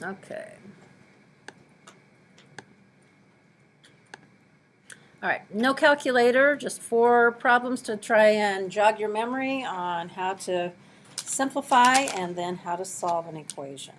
Okay. All right, no calculator, just 4 problems to try and jog your memory on how to simplify and then how to solve an equation.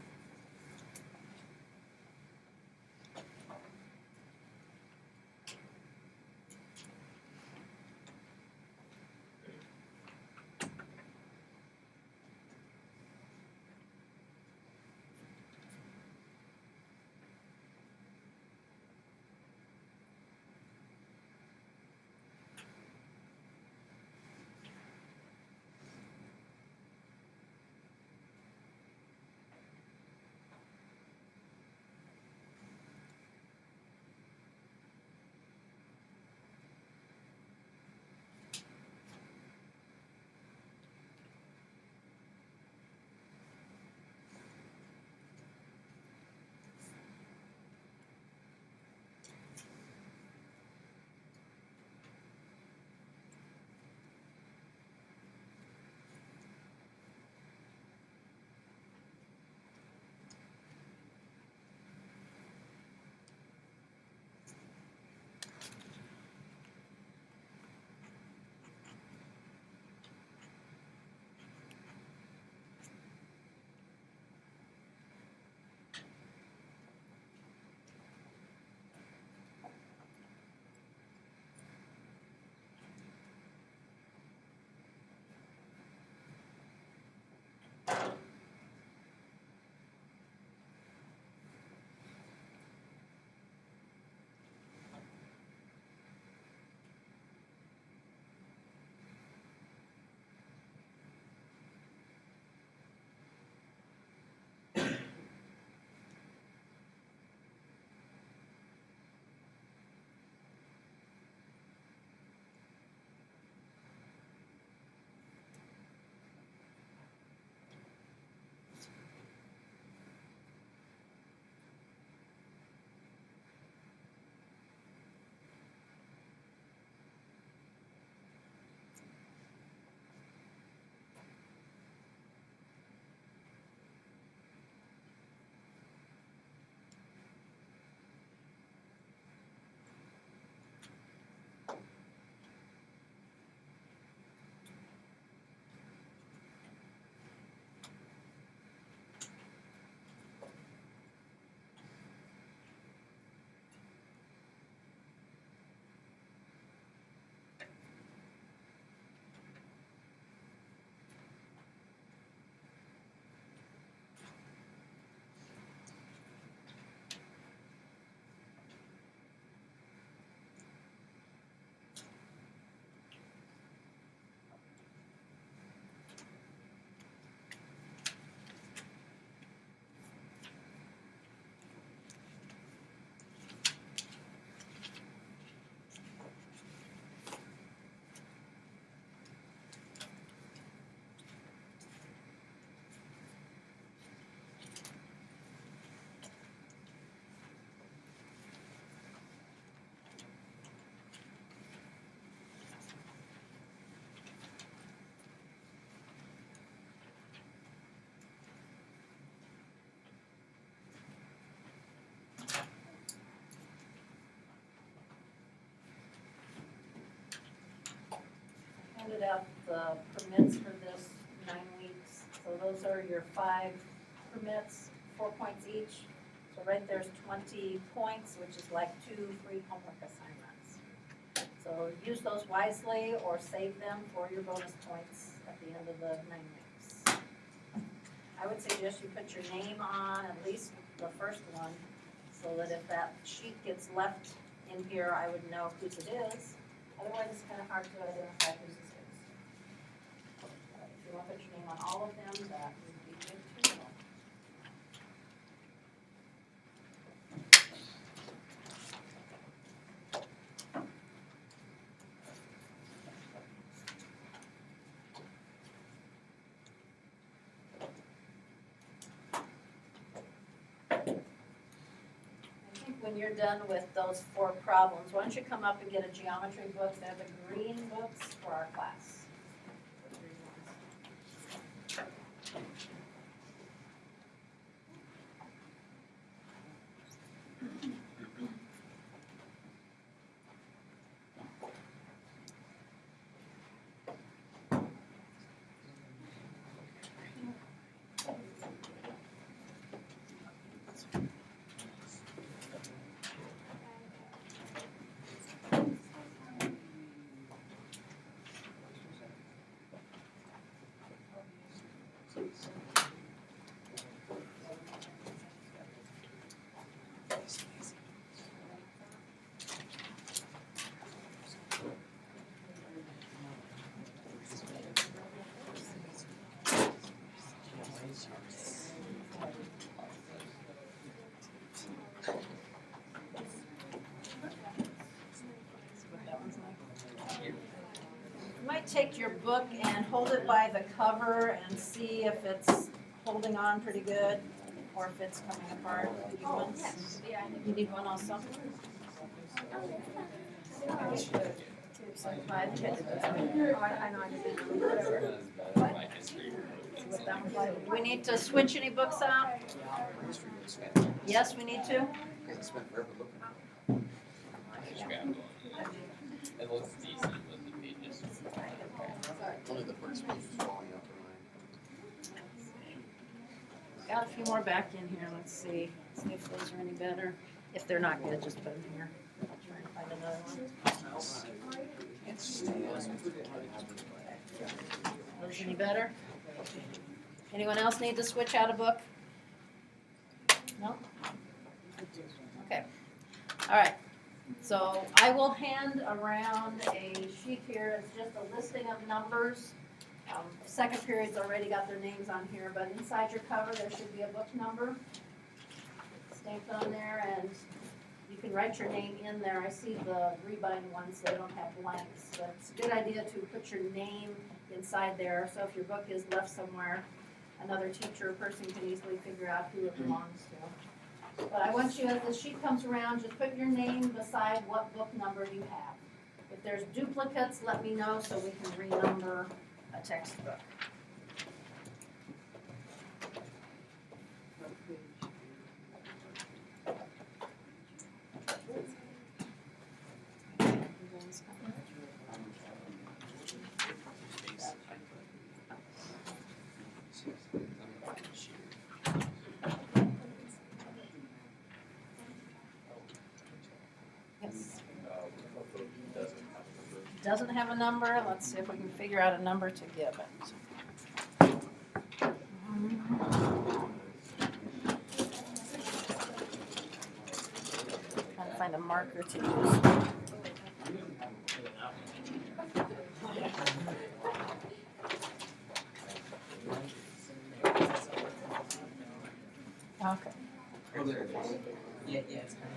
Handed out the permits for this 9 weeks. So those are your 5 permits, 4 points each. So right there's 20 points, which is like 2 free homework assignments. So use those wisely or save them for your bonus points at the end of the 9 weeks. I would suggest you put your name on at least the first one, so that if that sheet gets left in here, I would know whose it is. Otherwise, it's kind of hard to identify whose it is. If you want to put your name on all of them, that would be good too. I think when you're done with those 4 problems, why don't you come up and get a geometry book? They're the green books for our class. The green ones. your book and hold it by the cover and see if it's holding on pretty good or if it's coming apart. You need one? You need one also? I know, I just didn't know, whatever. Do we need to switch any books out? Yes, we need to? It looks decent with the pages. Only the first page is falling out the Got a few more back in here, let's see if those are any better. If they're not good, just put them here. I'll try and find another one. Those any better? Anyone else need to switch out a book? No? Okay, all right. So I will hand around a sheet here, it's just a listing of numbers. Second period's already got their names on here, but inside your cover, there should be a book number stamped on there, and you can write your name in there. I see the rebind ones, they don't have blanks, but it's a good idea to put your name inside there, so if your book is left somewhere, another teacher or person can easily figure out who it belongs to. But I want you, as the sheet comes around, just put your name beside what book number you have. If there's duplicates, let me know so we can renumber a textbook. Yes. Doesn't have a number, let's see if we can figure out a number to give it. Trying to find a marker to use. Okay. Yeah, it's kind of.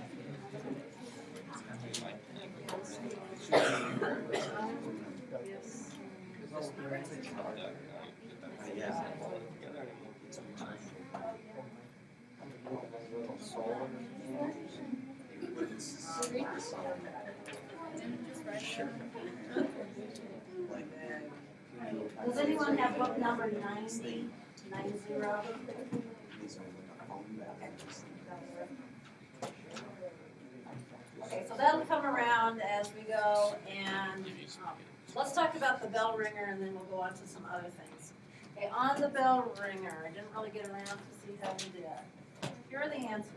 Does anyone have book number 90? 90? Okay, so that'll come around as we go, and let's talk about the bell ringer, and then we'll go on to some other things. Okay, on the bell ringer, I didn't really get around to see how we did. Here are the answers.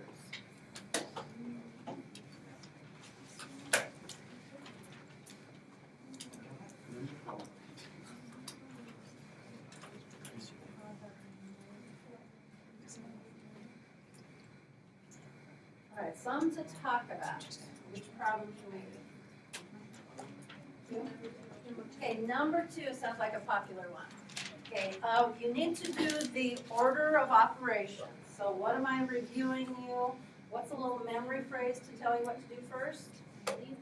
All right, some to talk about. Which problem can we do? Okay, number 2 sounds like a popular one. Okay, you need to do the order of operations. So what am I reviewing you? What's a little memory phrase to tell you what to do first? Okay,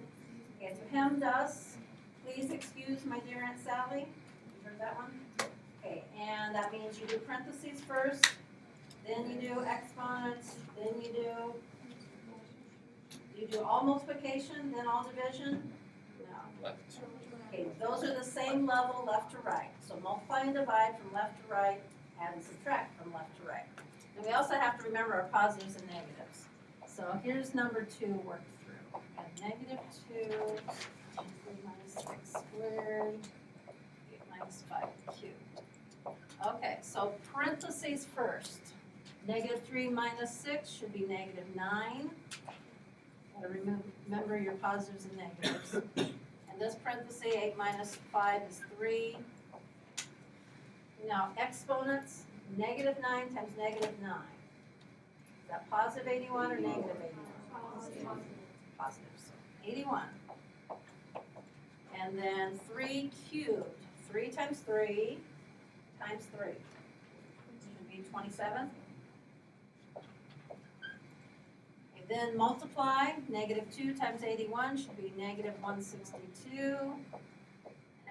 to him, does. Please excuse my dear Aunt Sally. You heard that one? Okay, and that means you do parentheses first, then you do exponents, then you do all multiplication, then all division? No. Left. Okay, those are the same level left to right. So multiply and divide from left to right, add and subtract from left to right. And we also have to remember our positives and negatives. So here's number 2 worked through. Negative 2, 3 minus 6 squared, 8 minus 5 cubed. Okay, so parentheses first. Negative 3 minus 6 should be negative 9. Gotta remember your positives and negatives. And this parenthesis, 8 minus 5 is 3. Now exponents, negative 9 times negative 9. Is that positive 81 or negative 81? Positive, so 81. And then 3 cubed. 3 times 3 times 3. Should be 27. Then multiply, negative 2 times 81 should be negative 162.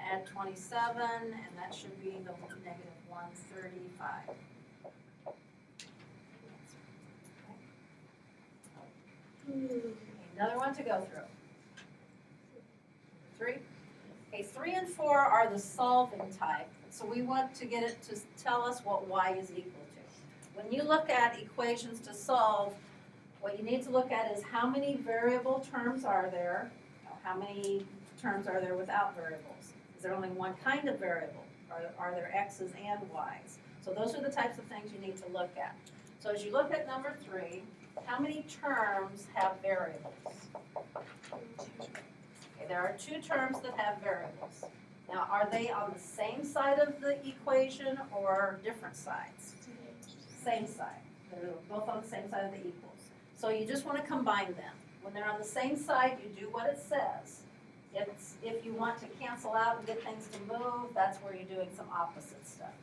add 27, and that should be the negative 135. Another one to go through. 3. Okay, 3 and 4 are the solving type, so we want to get it to tell us what y is equal to. When you look at equations to solve, what you need to look at is how many variable terms are there, how many terms are there without variables. Is there only one kind of variable? Are there x's and y's? So those are the types of things you need to look at. So as you look at number 3, how many terms have variables? Okay, there are 2 terms that have variables. Now, are they on the same side of the equation or different sides? Same side. They're both on the same side of the equals. So you just want to combine them. When they're on the same side, you do what it says. If you want to cancel out and get things to move, that's where you're doing some opposite stuff.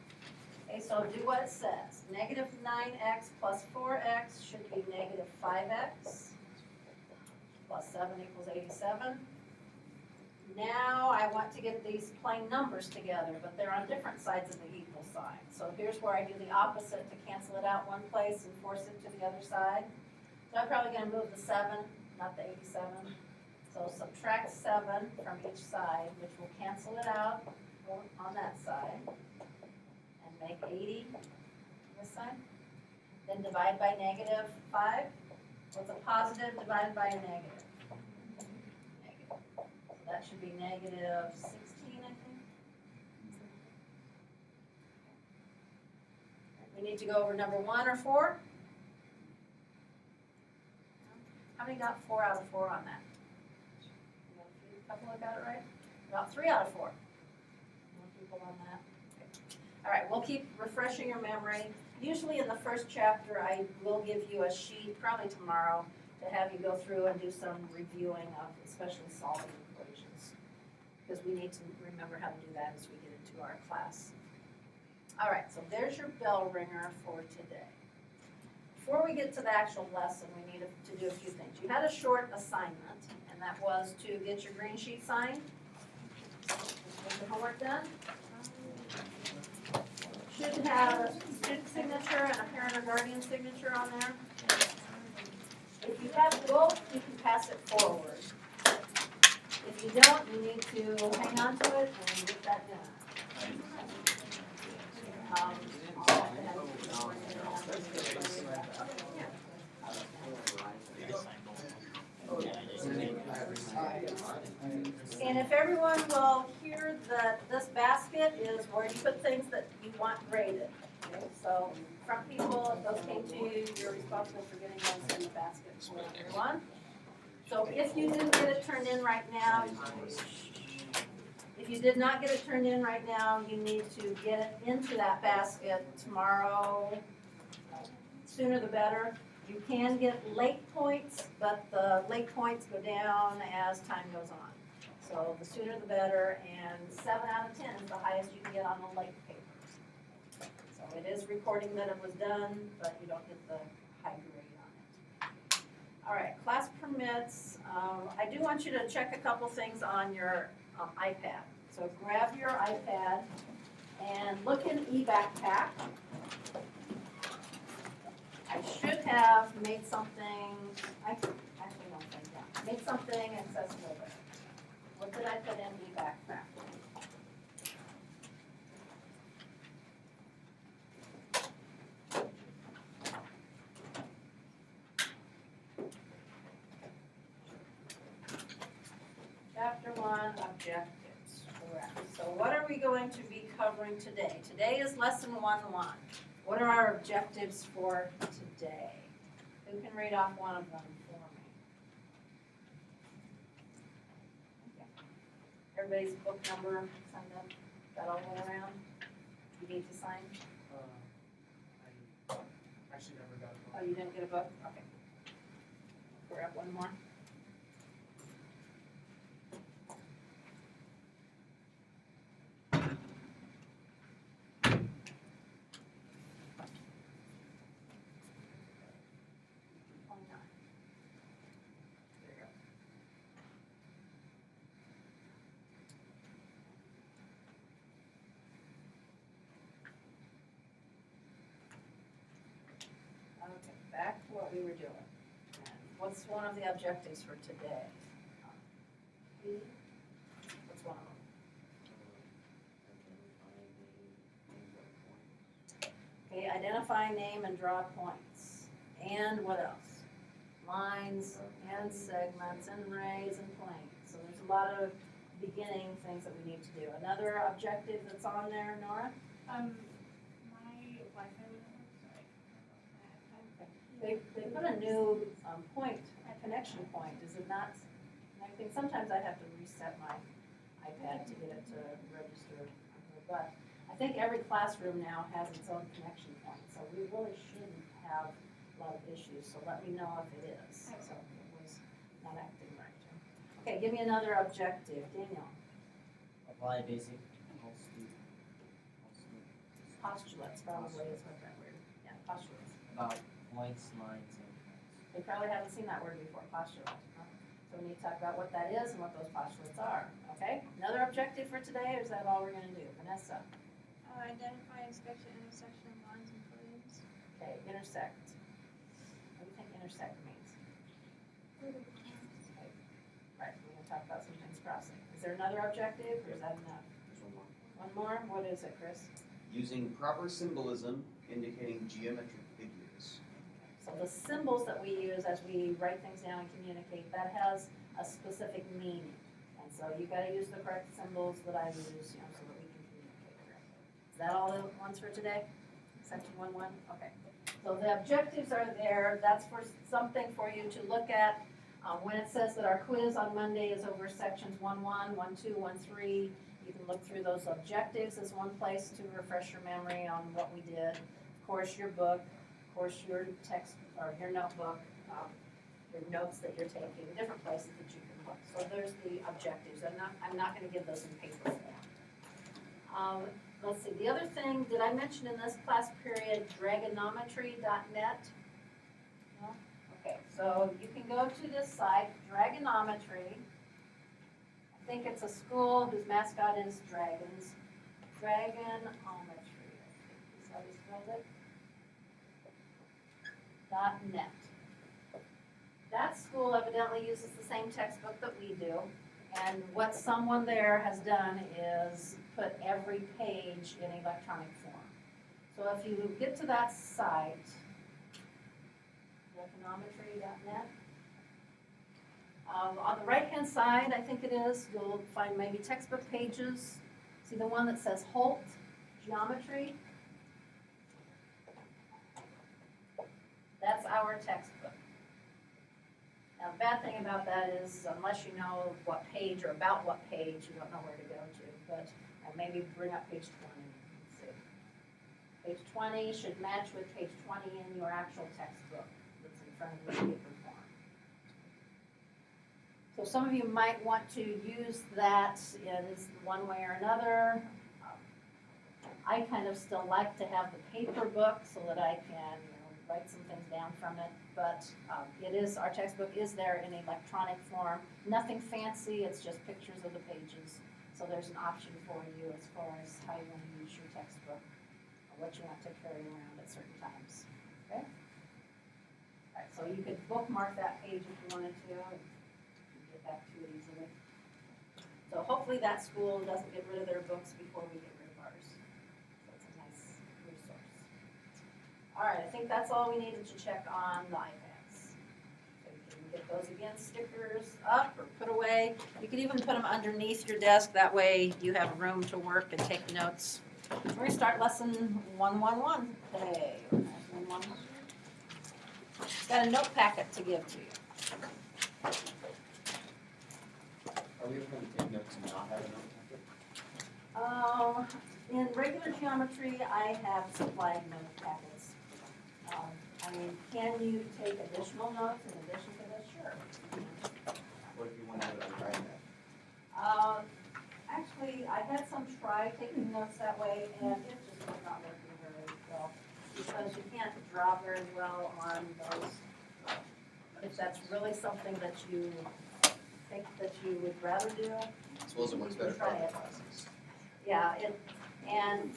Okay, so do what it says. Negative 9x plus 4x should be negative 5x plus 7 equals 87. Now I want to get these plain numbers together, but they're on different sides of the equal sign. So here's where I do the opposite to cancel it out one place and force it to the other side. So I'm probably going to move the 7, not the 87. So subtract 7 from each side, which will cancel it out on that side. And make 80 this side. Then divide by negative 5. What's a positive divided by a negative? Negative. So that should be negative 16, I think. We need to go over number 1 or 4. How many got 4 out of 4 on that? A couple that got it right? About 3 out of 4. More people on that. Okay. All right, we'll keep refreshing your memory. Usually in the first chapter, I will give you a sheet, probably tomorrow, to have you go through and do some reviewing of especially solving equations. Because we need to remember how to do that as we get into our class. All right, so there's your bell ringer for today. Before we get to the actual lesson, we need to do a few things. You had a short assignment, and that was to get your green sheet signed. Get the homework done. Should have a student signature and a parent or guardian signature on there. If you have both, you can pass it forward. If you don't, you need to hang on to it and get that done. I'll have to have And if everyone will hear that this basket is where you put things that you want graded. Okay? So from people, if those came to you, you're responsible for getting those in the basket for everyone. So if you didn't get it turned in right now, if you did not get it turned in right now, you need to get it into that basket tomorrow. Sooner the better. You can get late points, but the late points go down as time goes on. So the sooner the better, and 7 out of 10 is the highest you can get on the late papers. So it is recording that it was done, but you don't get the high grade on it. All right, class permits. I do want you to check a couple things on your iPad. So grab your iPad and look in eBackpack. I should have made something, I actually don't think that. Made something accessible there. What did I put in eBackpack? Chapter 1, objectives, correct. So what are we going to be covering today? Today is lesson 1-1. What are our objectives for today? Who can read off one of them for me? Okay. Everybody's book number signed up? Got all the way around? You need to sign? I actually never got Oh, you didn't get a book? Okay. Grab one more. we were doing. And what's one of the objectives for today? What's one of them? Okay, identify, name, and draw points. And what else? Lines and segments and rays and planes. So there's a lot of beginning things that we need to do. Another objective that's on there, Nora? My Wi-Fi went out, sorry. They put a new point, a connection point, is it not? I think sometimes I have to reset my iPad to get it to register, but I think every classroom now has its own connection point, so we really shouldn't have a lot of issues, so let me know if it is. So it was not acting right. Okay, give me another objective, Daniel. Apply basic Postulates probably is what that word, yeah, postulates. about points, lines, and points. They probably haven't seen that word before, postulate. Huh? So we need to talk about what that is and what those postulates are, okay? Another objective for today, or is that all we're gonna do? Vanessa? Identify and sketch the intersection of lines and planes. Okay, intersect. What do you think intersect means? Okay. Right, we're gonna talk about some things crossing. Is there another objective, or is that enough? There's one more. One more? What is it, Chris? Using proper symbolism indicating geometric figures. So the symbols that we use as we write things down and communicate, that has a specific meaning. And so you gotta use the correct symbols that I use, so that we can communicate correctly. Is that all the ones for today? Section 1.1? Okay. So the objectives are there. That's for something for you to look at. When it says that our quiz on Monday is over sections 1.1, 1.2, 1.3, you can look through those objectives as one place to refresh your memory on what we did. Of course, your book, of course, your text, or your notebook, your notes that you're taking, different places that you can look. So there's the objectives. I'm not gonna give those in paper form. Let's see, the other thing, did I mention in this class period, dragonometry.net? No? Okay, so you can go to this site, Dragonometry. I think it's a school whose mascot is dragons. Dragonometry, is how we spelled it? .net. That school evidently uses the same textbook that we do, and what someone there has done is put every page in electronic form. So if you get to that site, dragonometry.net, on the right-hand side, I think it is, you'll find maybe textbook pages. See the one that says Holt Geometry? That's our textbook. Now, the bad thing about that is unless you know what page or about what page, you don't know where to go to. But maybe bring up page 20. Let's see. Page 20 should match with page 20 in your actual textbook that's in front of you in paper form. So some of you might want to use that in one way or another. I kind of still like to have the paper book so that I can write some things down from it, but our textbook is there in electronic form. Nothing fancy, it's just pictures of the pages. So there's an option for you as far as how you want to use your textbook, or what you want to carry around at certain times, okay? All right, so you could bookmark that page if you wanted to, and get back to it easily. So hopefully that school doesn't get rid of their books before we get rid of ours. That's a nice resource. All right, I think that's all we needed to check on the iPads. So you can get those again, stickers up or put away. You could even put them underneath your desk. That way you have room to work and take notes. We're going to start lesson 111 today. Got a note packet to give to you. Are we ever going to take notes and not have a note packet? In regular geometry, I have supplied note packets. Can you take additional notes in addition to this? Sure. What if you want to have it on your iPad? Actually, I had some try taking notes that way, and it just was not working very well, because you can't draw very well on those. If that's really something that you think that you would rather do. I suppose it works better for Try other it. classes. Yeah, and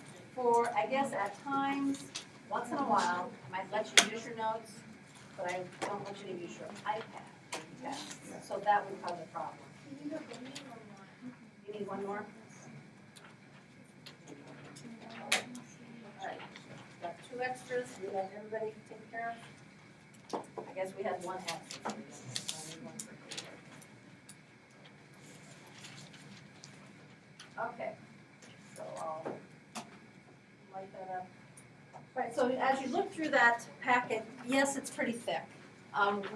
I guess at times, once in a while, I might let you use your notes, but I don't want you to use your iPad for the test. So that would cause a problem. You need one more? All right, got 2 extras, we have everybody to take care of. I guess we had 1 absent. So we need one for Cleveland. Okay, so I'll light that up. Right, so as you look through that packet, yes, it's pretty thick.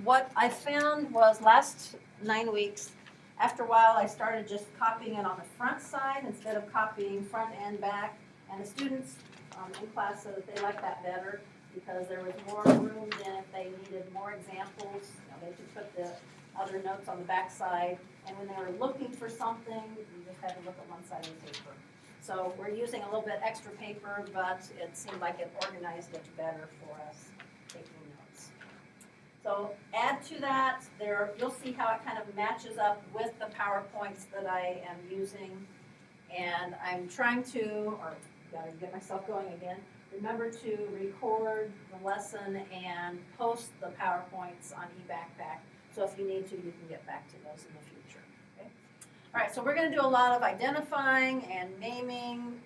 What I found was last 9 weeks, after a while, I started just copying it on the front side instead of copying front and back. And the students in class said that they liked that better because there was more room than if they needed more examples. They could put the other notes on the back side. And when they were looking for something, you just had to look at one side of the paper. So we're using a little bit extra paper, but it seemed like it organized it better for us taking notes. So add to that, you'll see how it kind of matches up with the PowerPoints that I am using. And I'm trying to, or gotta get myself going again, remember to record the lesson and post the PowerPoints on eBackpack. So if you need to, you can get back to those in the future. Okay? All right, so we're going to do a lot of identifying and naming,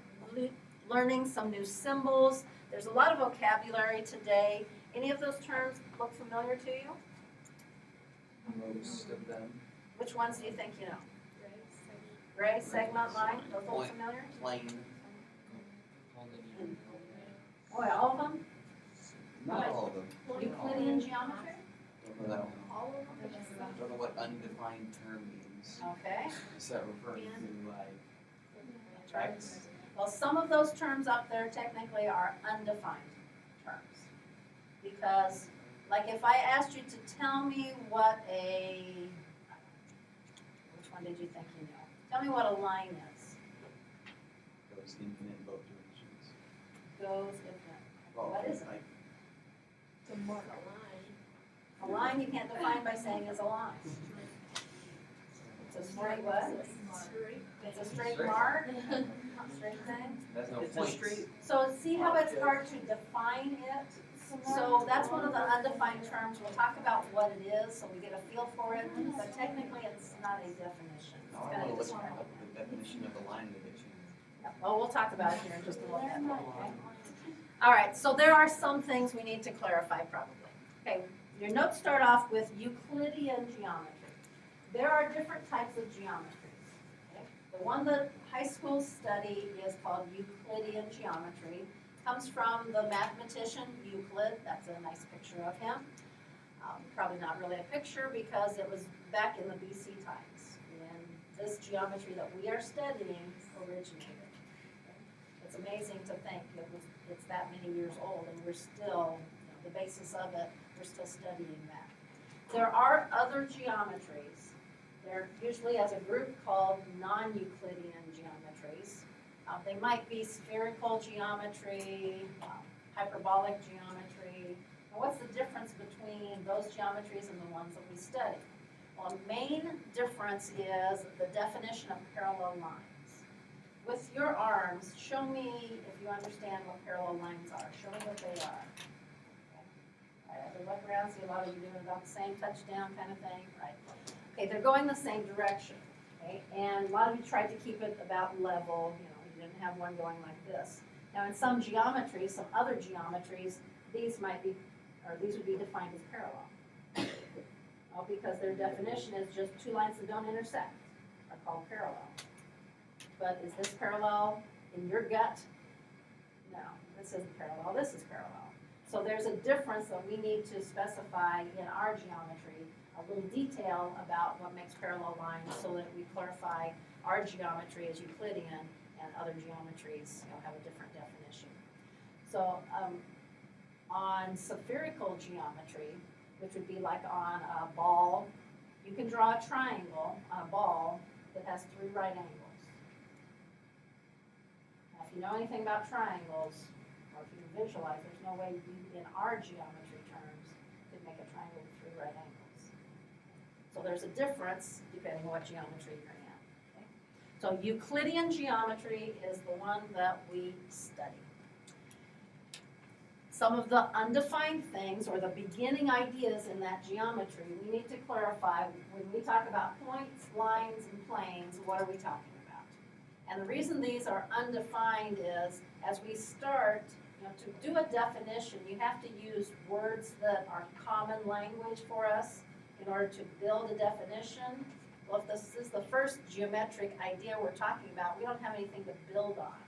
learning some new symbols. There's a lot of vocabulary today. Any of those terms look familiar to you? Most of them. Which ones do you think you know? Gray, segment, line, those look Point. familiar? Plain. Oh, yeah, all of them? Not all of them. Euclidean geometry? Don't know that one. All of them? Don't know what undefined term means. Okay. Is that referring to like X? Well, some of those terms up there technically are undefined terms. Because, like if I asked you to tell me what which one did you think you know? Tell me what a line is. Goes infinite in both directions. Goes infinite. Well, What is it? like, A line you can't define by saying is a line. It's a straight what? It's a straight mark, not straight thing. That's no It's a point. street. So see how it's hard to define it? So that's one of the undefined terms. We'll talk about what it is, so we get a feel for it, but technically it's not a definition. Now It's I gonna want to look describe up it. the definition of a line division. Yeah, well, we'll talk about it here in just a little bit, okay? All right, so there are some things we need to clarify probably. Okay, your notes start off with Euclidean geometry. There are different types of geometries. Okay? The one that high schools study is called Euclidean geometry. Comes from the mathematician Euclid. That's a nice picture of him. Probably not really a picture because it was back in the BC times when this geometry that we are studying originated. Okay? It's amazing to think it's that many years old and we're still, the basis of it, we're still studying that. There are other geometries. They're usually as a group called non-Euclidean geometries. They might be spherical geometry, hyperbolic geometry. Now, what's the difference between those geometries and the ones that we study? Well, the main difference is the definition of parallel lines. With your arms, show me if you understand what parallel lines are. Show me what they are. Okay. All right, as I look around, see a lot of you doing about the same touchdown kind of thing, right? Okay, they're going the same direction, okay? And a lot of you tried to keep it about level, you didn't have one going like this. Now in some geometries, some other geometries, these would be defined as parallel. Well, because their definition is just 2 lines that don't intersect are called parallel. But is this parallel in your gut? No, this isn't parallel, this is parallel. So there's a difference that we need to specify in our geometry, a little detail about what makes parallel lines so that we clarify our geometry as Euclidean and other geometries have a different definition. So on spherical geometry, which would be like on a ball, you can draw a triangle on a ball that has 3 right angles. Now, if you know anything about triangles, or if you can visualize, there's no way you, in our geometry terms, could make a triangle with 3 right angles. So there's a difference depending on what geometry you're in. Okay? So Euclidean geometry is the one that we study. some of the undefined things or the beginning ideas in that geometry, we need to clarify when we talk about points, lines, and planes, what are we talking about? And the reason these are undefined is as we start, to do a definition, you have to use words that are common language for us in order to build a definition. Well, if this is the first geometric idea we're talking about, we don't have anything to build on.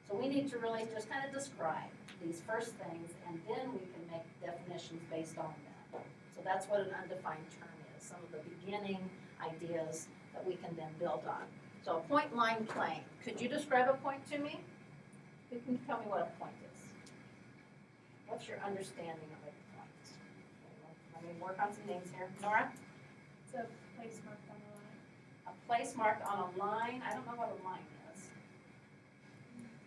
So we need to really just kind of describe these first things, and then we can make definitions based on that. So that's what an undefined term is, some of the beginning ideas that we can then build on. So a point, line, plane. Could you describe a point to me? Who can tell me what a point is? What's your understanding of a point? Let me work on some names here. Nora? It's a place marked on the line. A place marked on a line. I don't know what a line is.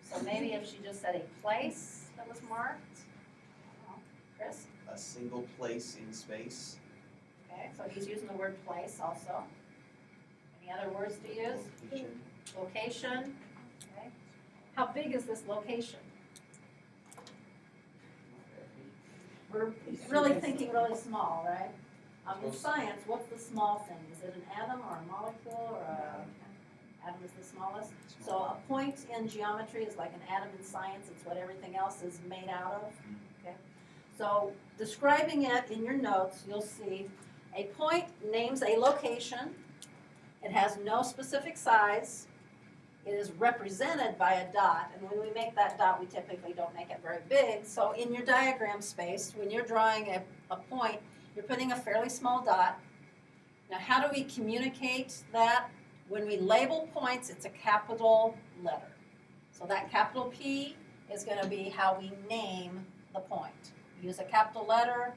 So maybe if she just said a place that was marked. I don't know. Chris? A single place in space. Okay, so he's using the word place also. Any other words to use? Location. Location. Okay. How big is this location? We're really thinking really small, right? In science, what's the small thing? Is it an atom or a molecule or atom is the smallest? So a point in geometry is like an atom in science. It's what everything else is made out of. Okay. So describing it in your notes, you'll see a point names a location. It has no specific size. It is represented by a dot, and when we make that dot, we typically don't make it very big. So in your diagram space, when you're drawing a point, you're putting a fairly small dot. Now, how do we communicate that? When we label points, it's a capital letter. So that capital P is going to be how we name the point. Use a capital letter.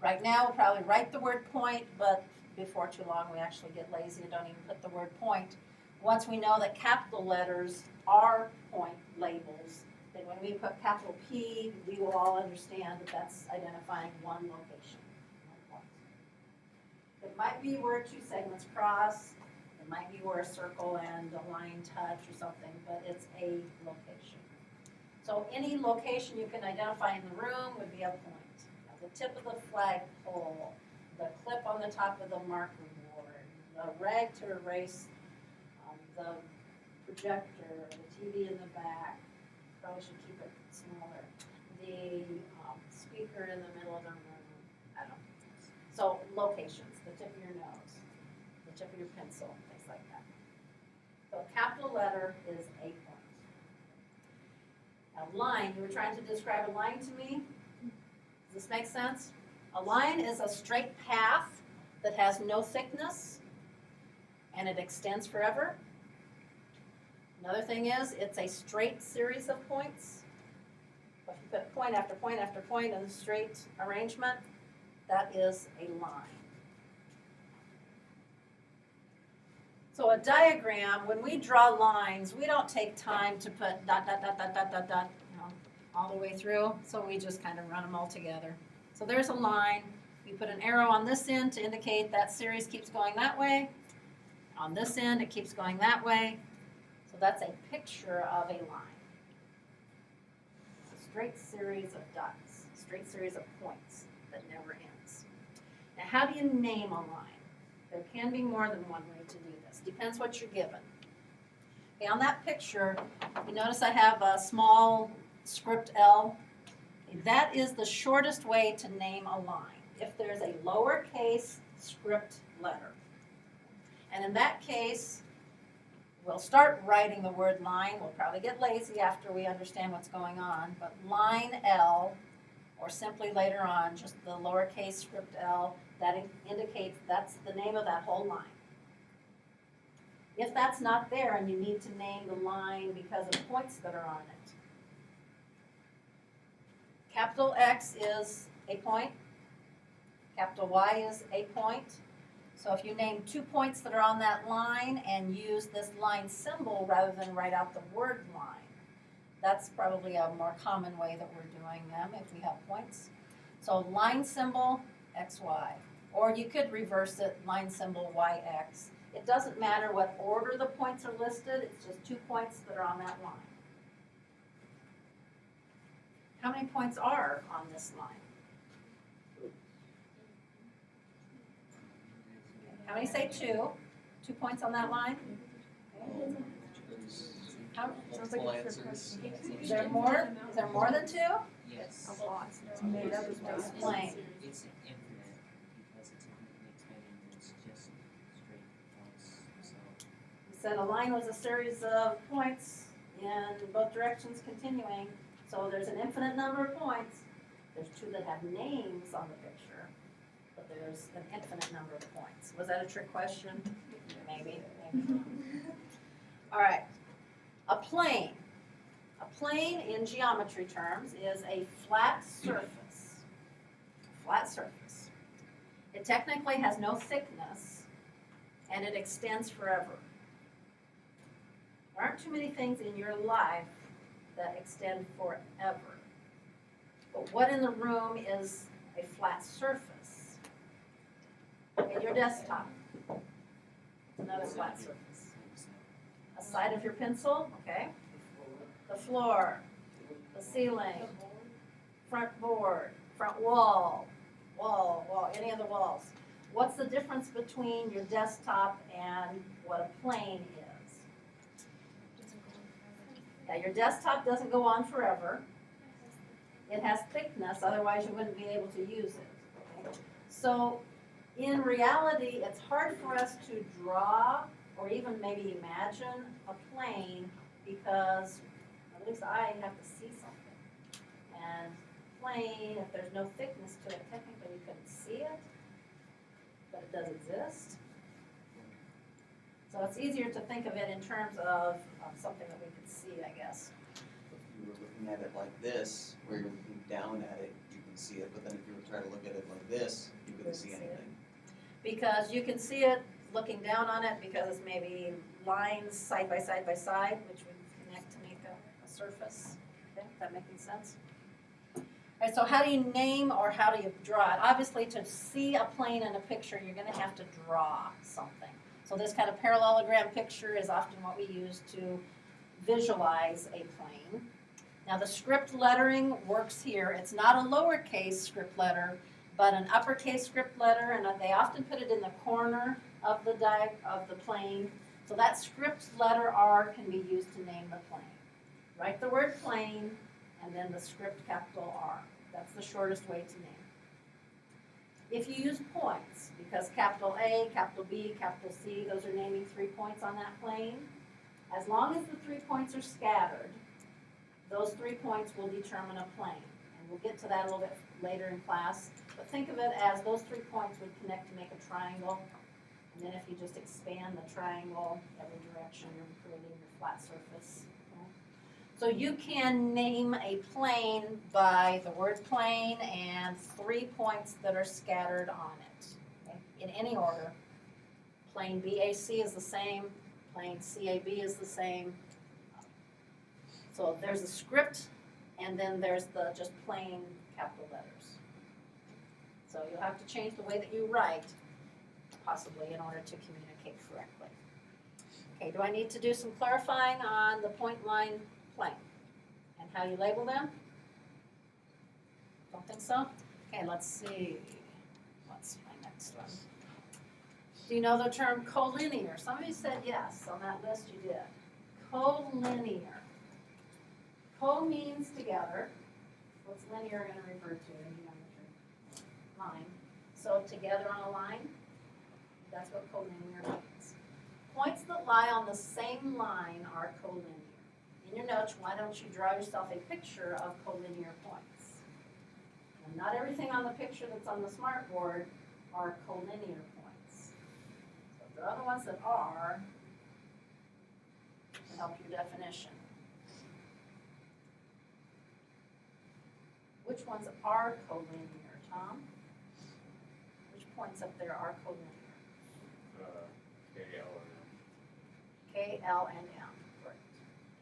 Right now, we'll probably write the word point, but before too long, we actually get lazy and don't even put the word point. Once we know that capital letters are point labels, then when we put capital P, we will all understand that that's identifying one location. One point. It might be where two segments cross. It might be where a circle and a line touch or something, but it's a location. So any location you can identify in the room would be a point. Now, the tip of the flagpole, the clip on the top of the marker board, the rag to erase the projector, the TV in the back, probably should keep it smaller, the speaker in the middle of the room, I don't know. So locations, the tip of your nose, the tip of your pencil, things like that. So a capital letter is a point. A line, you were trying to describe a line to me? Does this make sense? A line is a straight path that has no thickness and it extends forever. Another thing is, it's a straight series of points. If you put point after point after point in a straight arrangement, that is a line. So a diagram, when we draw lines, we don't take time to put dot, dot, dot, dot, dot, dot, dot, all the way through, so we just kind of run them all together. So there's a line. We put an arrow on this end to indicate that series keeps going that way. On this end, it keeps going that way. So that's a picture of a line. It's a straight series of dots, a straight series of points that never ends. Now, how do you name a line? There can be more than one way to do this. Depends what you're given. Okay, on that picture, you notice I have a small script L. That is the shortest way to name a line, if there's a lowercase script letter. And in that case, we'll start writing the word line. We'll probably get lazy after we understand what's going on, but line L, or simply later on, just the lowercase script L, that indicates that's the name of that whole line. If that's not there and you need to name the line because of points that are on it, capital X is a point, capital Y is a point. So if you name 2 points that are on that line and use this line symbol rather than write out the word line, that's probably a more common way that we're doing them if we have points. So line symbol, XY. Or you could reverse it, line symbol, YX. It doesn't matter what order the points are listed, it's just 2 points that are on that line. How many points are on this line? How many say 2? 2 points on that line? How, Multiple answers. is there more? Is there more than 2? Yes. A lot. Explain. It's infinite because it's infinitely expanding and it's just straight points, so. We said a line was a series of points in both directions continuing, so there's an infinite number of points. There's 2 that have names on the picture, but there's an infinite number of points. Was that a trick question? Maybe. All right. A plane. A plane in geometry terms is a flat surface. Flat surface. It technically has no thickness and it extends forever. There aren't too many things in your life that extend forever. But what in the room is a flat surface? Okay, your desktop. Another flat surface. A side of your pencil, okay. The floor, the ceiling, front board, front wall, any of the walls. What's the difference between your desktop and what a plane is? Yeah, your desktop doesn't go on forever. It has thickness, otherwise you wouldn't be able to use it. Okay? So in reality, it's hard for us to draw or even maybe imagine a plane because at least I have to see something. And plane, if there's no thickness to it, technically you couldn't see it, but it does exist. So it's easier to think of it in terms of something that we can see, I guess. If you were looking at it like this, where you're looking down at it, you can see it, but then if you were trying to look at it like this, you couldn't see anything. Because you can see it looking down on it because it's maybe lines side by side, which would connect to make a surface. Okay, is that making sense? All right, so how do you name or how do you draw it? Obviously, to see a plane in a picture, you're going to have to draw something. So this kind of parallelogram picture is often what we use to visualize a plane. Now the script lettering works here. It's not a lowercase script letter, but an uppercase script letter, and they often put it in the corner of the plane. So that script letter R can be used to name the plane. Write the word plane and then the script capital R. That's the shortest way to name. If you use points, because capital A, capital B, capital C, those are naming 3 points on that plane, as long as the 3 points are scattered, those 3 points will determine a plane. And we'll get to that a little bit later in class. But think of it as those 3 points would connect to make a triangle. And then if you just expand the triangle every direction, you're creating your flat surface. Okay? So you can name a plane by the word plane and 3 points that are scattered on it, okay? In any order. Plane BAC is the same, plane CAB is the same. So there's a script, and then there's the just plain capital letters. So you'll have to change the way that you write, possibly, in order to communicate correctly. Okay, do I need to do some clarifying on the point line plane and how you label them? Don't think so? Okay, let's see. What's my next one? Do you know the term collinear? Some of you said yes, on that list you did. Collinear. Co means together. What's linear going to refer to in geometry? Line. So together on a line, that's what collinear means. Points that lie on the same line are collinear. In your notes, why don't you draw yourself a picture of collinear points? And not everything on the picture that's on the smartboard are collinear points. So the other ones that are to help your definition. Which ones are collinear, Tom? Which points up there are collinear? K, L, and M. K, L, and M. Correct.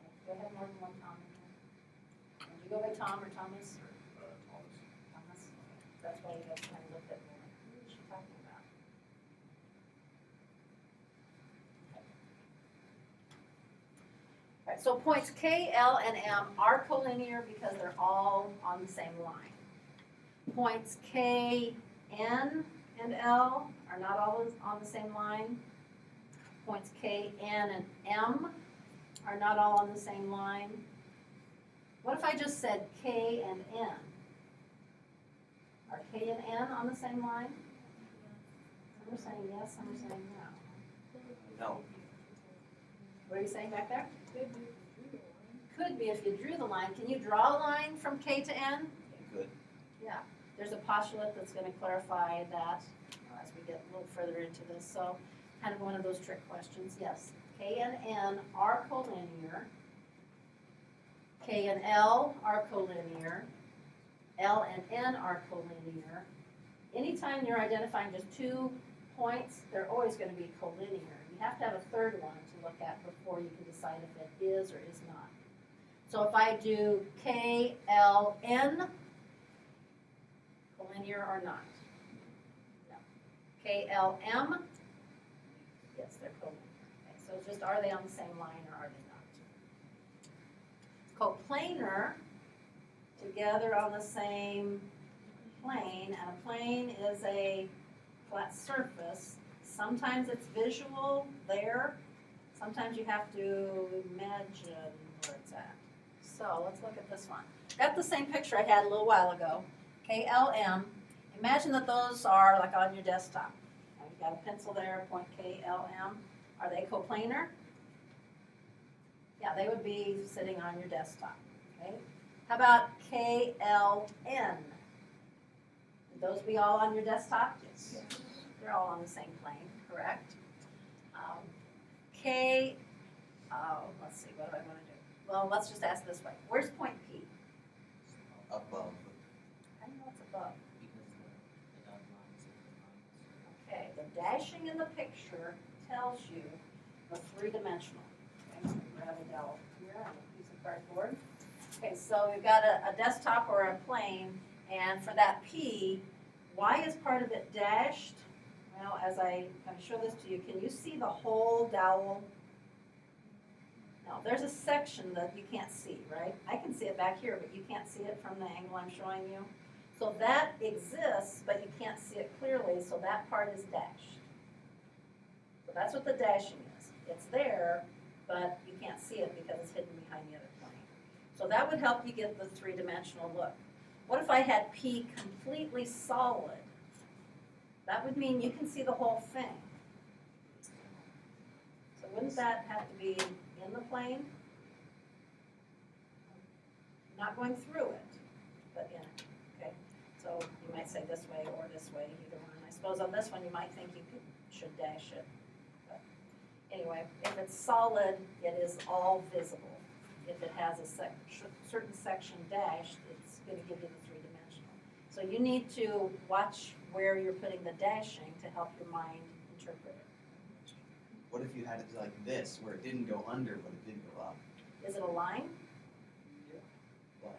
Okay. Do I have more than one Tom in here? And do you go by Tom or Thomas? Thomas. Thomas. Okay. That's why you guys kind of looked at me like, who is she talking about? Okay. All Right, so points K, L, and M are collinear because they're all on the same line. Points K, N, and L are not always on the same line. Points K, N, and M are not all on the same line. What if I just said K and N? Are K and N on the same line? Some are saying yes, some are saying no. No, What are you saying back there? Could be if you drew the line. Can you draw a line from K to N? good. Yeah, there's a postulate that's gonna clarify that as we get a little further into this. So kind of one of those trick questions, yes. K and N are collinear. K and L are collinear. L and N are collinear. Anytime you're identifying just 2 points, they're always gonna be collinear. You have to have a third one to look at before you can decide if it is or is not. So if I do K, L, N, collinear or not? No. K, L, M, yes, they're collinear. Okay, so it's just, are they on the same line or are they not? Coplanar, together on the same plane, and a plane is a flat surface. Sometimes it's visual there, sometimes you have to imagine where it's at. So let's look at this one. Got the same picture I had a little while ago. KLM. Imagine that those are like on your desktop. And you've got a pencil there, point KLM. Are they coplanar? Yeah, they would be sitting on your desktop. Okay. How about KLN? Would those be all on your desktop? Yes. They're all on the same plane, correct? Let's see, what do I want to do? Well, let's just ask this way. Where's point P? Above. I know it's above. Because the dotted lines and the lines. Okay, the dashing in the picture tells you the three-dimensional. Okay, so grab a dowel here on a piece of cardboard. Okay, so we've got a desktop or a plane, and for that P, why is part of it dashed? Well, as I kind of show this to you, can you see the whole dowel? No, there's a section that you can't see, right? I can see it back here, but you can't see it from the angle I'm showing you. So that exists, but you can't see it clearly, so that part is dashed. So that's what the dashing is. It's there, but you can't see it because it's hidden behind the other plane. So that would help you get the three-dimensional look. What if I had P completely solid? That would mean you can see the whole thing. So wouldn't that have to be in the plane? Not going through it, but in it, okay? So you might say this way or this way, either one. I suppose on this one you might think you should dash it. But anyway, if it's solid, it is all visible. If it has a certain section dashed, it's going to give you the three-dimensional. So you need to watch where you're putting the dashing to help your mind interpret it. What if you had it like this, where it didn't go under, but it did go up? Is it a line? Why?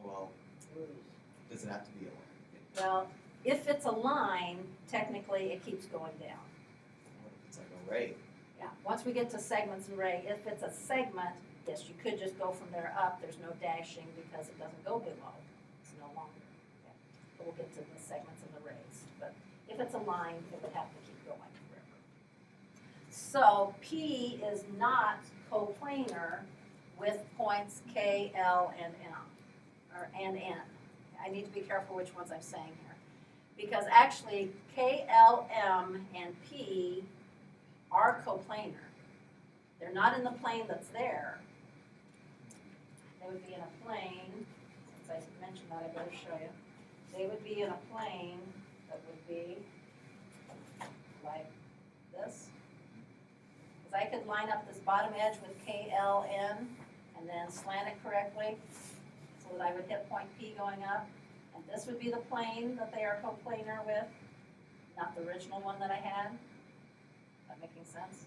Well, does it have to be a line? Well, if it's a line, technically it keeps going down. What if it's like a ray? Yeah, once we get to segments and ray, if it's a segment, yes, you could just go from there up. There's no dashing because it doesn't go below. It's no longer. Okay. But we'll get to the segments and the rays. But if it's a line, it would have to keep going forever. So P is not coplanar with points K, L, and M, or and N. I need to be careful which ones I'm saying here. Because actually, K, L, M, and P are coplanar. They're not in the plane that's there. They would be in a plane, since I mentioned that, I better show you. They would be in a plane that would be like this. Because I could line up this bottom edge with KLN and then slant it correctly so that I would hit point P going up. And this would be the plane that they are coplanar with, not the original one that I had. Is that making sense?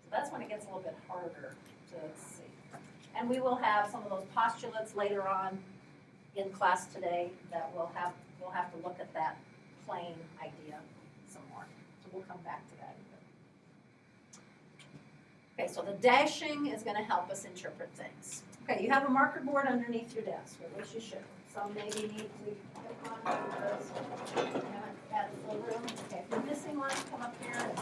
So that's when it gets a little bit harder to see. And we will have some of those postulates later on in class today that we'll have to look at that plane idea some more. So we'll come back to that. Okay, so the dashing is gonna help us interpret things. Okay, you have a marker board underneath your desk, or at least you should. Some maybe need to click on it because you haven't had a full room. Okay, if you're missing one, come up here and.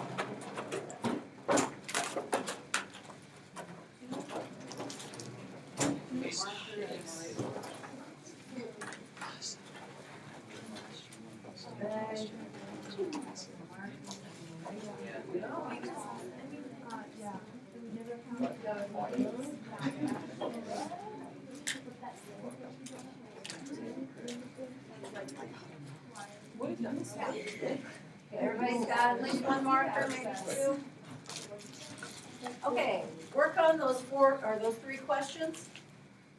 Everybody's got at least one marker, maybe two. Okay, work on those three questions.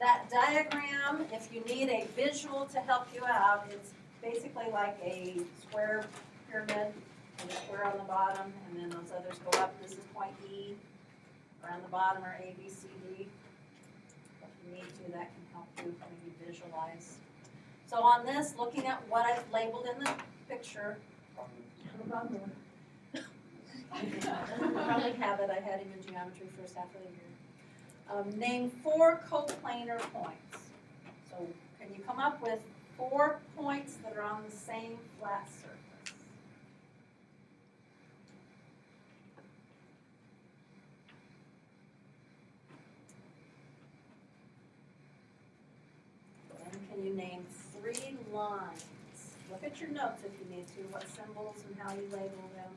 That diagram, if you need a visual to help you out, it's basically like a square pyramid, and a square on the bottom, and then those others go up. This is point E. Around the bottom are A, B, C, D. If you need to, that can help you maybe visualize. So on this, looking at what I've labeled in the picture. You probably have it, I had him in geometry first half of the year. Name 4 coplanar points. So can you come up with 4 points that are on the same flat surface? Then can you name 3 lines? Look at your notes if you need to, what symbols and how you label them.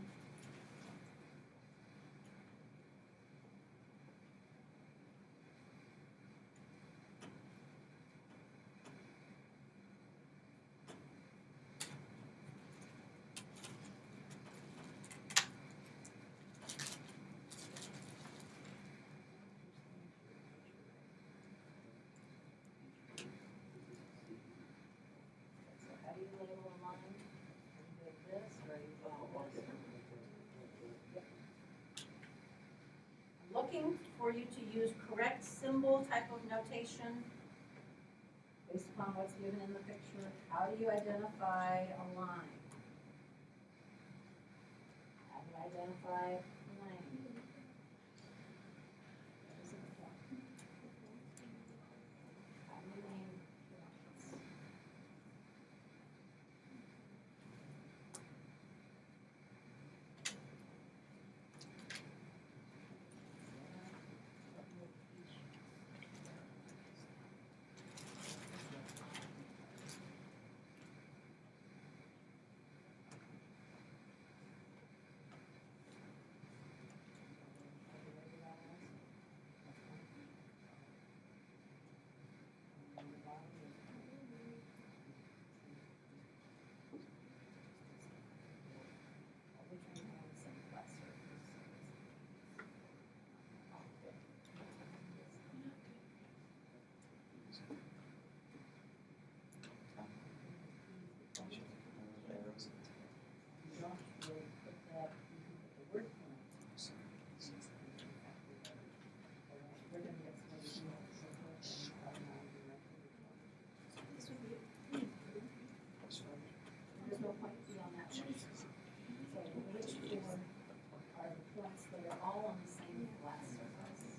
So how do you label a line? Are you doing this or are you doing this? I'm looking for you to use correct symbol type of notation based upon what's given in the picture. How do you identify a line? How do you identify a lane? What is a point? How do you name points? There's no point beyond that one. So which 4 are the points that are all on the same flat surface?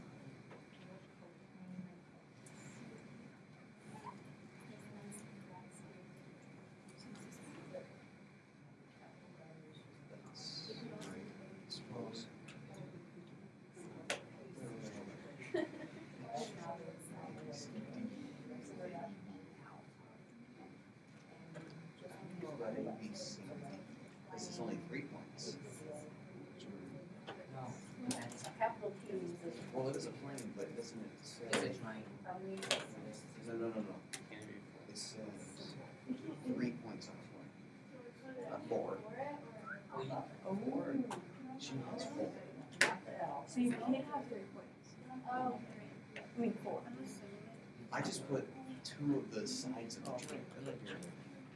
Suppose. About A, B, C, D. This is only 3 points. No, that's, A capital P means it's Well, it is a plane, but doesn't it it's say? a triangle. probably. No. Can be It says 3 points on a plane. Not 4. She has 4. So you can't have 3 points. Oh. I mean, 4. I just put 2 of the sides of the triangle here.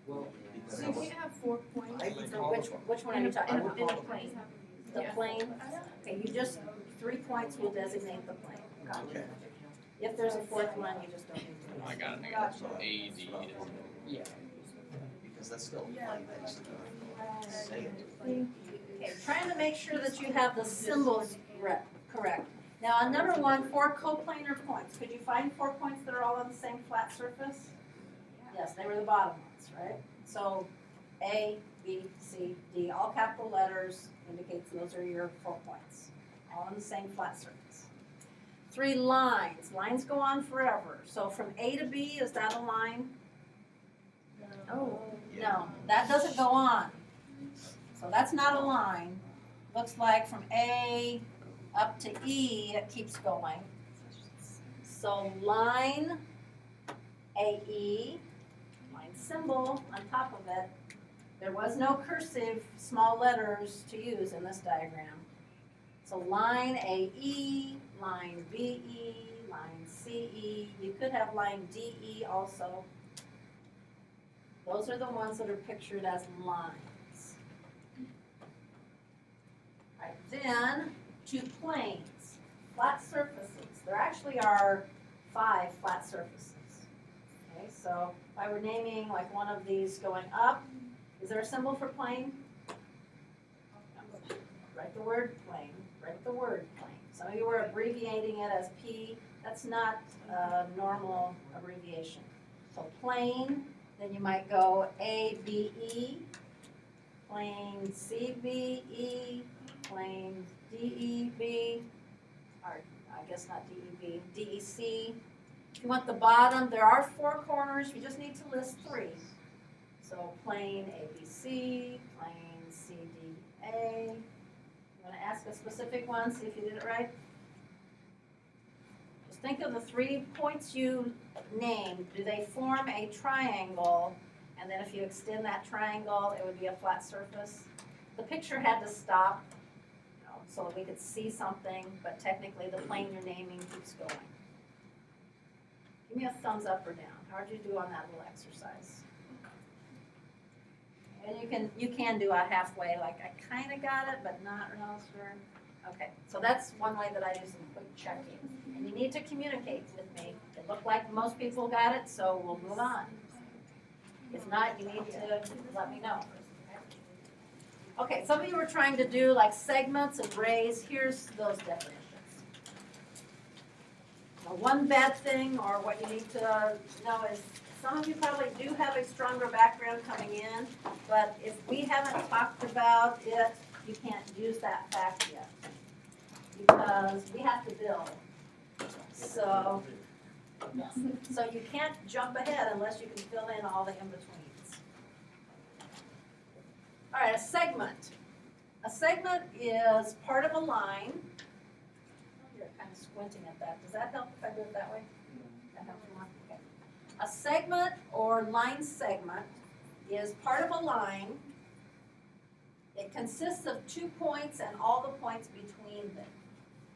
Well, Because So I you was, can't have 4 points. I would So call which one are you talking In a about? plane. The Yeah. plane? Okay, you just, 3 points will designate the plane. Okay. If there's a 4th one, you just don't need to. I got it. A, D, isn't it? yeah. because that's still a plane, I just don't say it. Okay, trying to make sure that you have the symbols correct. Now, on number one, 4 coplanar points. Could you find 4 points that are all on the same flat surface? Yes, they were the bottom ones, right? So A, B, C, D, all capital letters indicates those are your 4 points, all on the same flat surface. 3 lines. Lines go on forever. So from A to B, is that a line? No, that doesn't go on. So that's not a line. Looks like from A up to E, it keeps going. So line AE, line symbol on top of it. There was no cursive small letters to use in this diagram. So line AE, line BE, line CE. You could have line DE also. Those are the ones that are pictured as lines. All right, then 2 planes, flat surfaces. There actually are 5 flat surfaces. Okay, so if I were naming like one of these going up, is there a symbol for plane? Write the word plane, write the word plane. Some of you were abbreviating it as P. That's not a normal abbreviation. So plane, then you might go ABE, plane CBE, plane DEB, or I guess not DEB, DEC. If you want the bottom, there are 4 corners, you just need to list 3. So plane ABC, plane CDA. You want to ask a specific one, see if you did it right? Just think of the 3 points you named. Do they form a triangle? And then if you extend that triangle, it would be a flat surface. The picture had to stop, so that we could see something, but technically the plane you're naming keeps going. Give me a thumbs up or down. How did you do on that little exercise? And you can do a halfway, like I kind of got it, but not real sure. Okay, so that's one way that I do some quick checking. And you need to communicate with me. It looked like most people got it, so we'll move on. If not, you need to let me know. Okay, some of you were trying to do like segments and rays. Here's those definitions. Now, one bad thing, or what you need to know is, some of you probably do have a stronger background coming in, but if we haven't talked about it, you can't use that fact yet, because we have to build. So you can't jump ahead unless you can fill in all the in-betweens. All right, a segment. A segment is part of a line. You're kind of squinting at that. Does that help if I do it that way? That helps you more? Okay. A segment or line segment is part of a line. It consists of 2 points and all the points between them.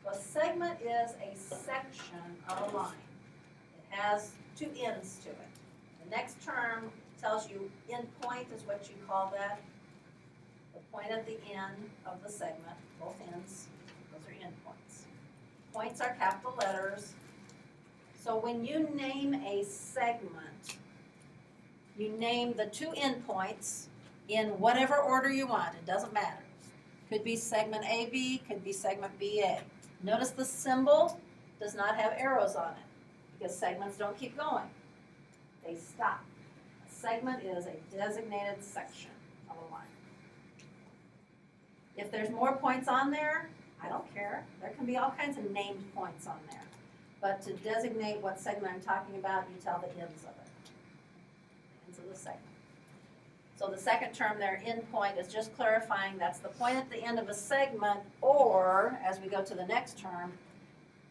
So a segment is a section of a line. It has 2 ends to it. The next term tells you end point is what you call that. The point at the end of the segment, both ends, those are end points. Points are capital letters. So when you name a segment, you name the 2 endpoints in whatever order you want. It doesn't matter. Could be segment AB, could be segment BA. Notice the symbol does not have arrows on it because segments don't keep going. They stop. A segment is a designated section of a line. If there's more points on there, I don't care. There can be all kinds of named points on there. But to designate what segment I'm talking about, you tell the ends of it. Ends of the segment. So the second term there, end point, is just clarifying that's the point at the end of a segment, or, as we go to the next term,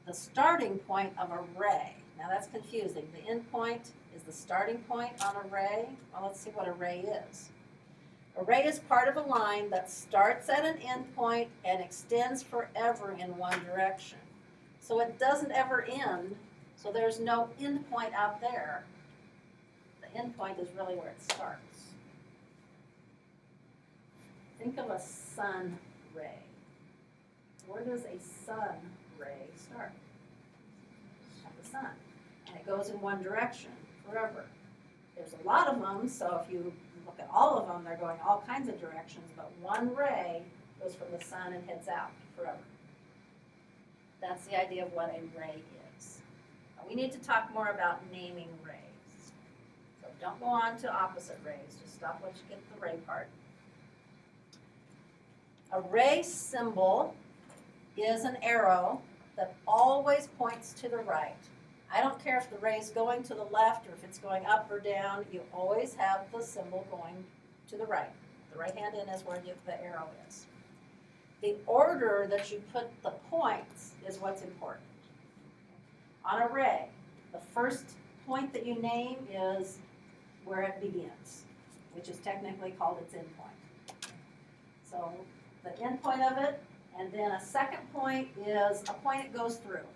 the starting point of a ray. Now that's confusing. The end point is the starting point on a ray. Well, let's see what a ray is. A ray is part of a line that starts at an end point and extends forever in one direction. So it doesn't ever end, so there's no end point out there. The end point is really where it starts. Think of a sun ray. Where does a sun ray start? At the sun. And it goes in one direction forever. There's a lot of them, so if you look at all of them, they're going all kinds of directions, but one ray goes from the sun and heads out forever. That's the idea of what a ray is. Now, we need to talk more about naming rays. So don't go on to opposite rays, just stop once you get the ray part. A ray symbol is an arrow that always points to the right. I don't care if the ray is going to the left or if it's going up or down, you always have the symbol going to the right. The right hand in is where the arrow is. The order that you put the points is what's important. On a ray, the first point that you name is where it begins, which is technically called its endpoint. So the endpoint of it, and then a second point is a point it goes through.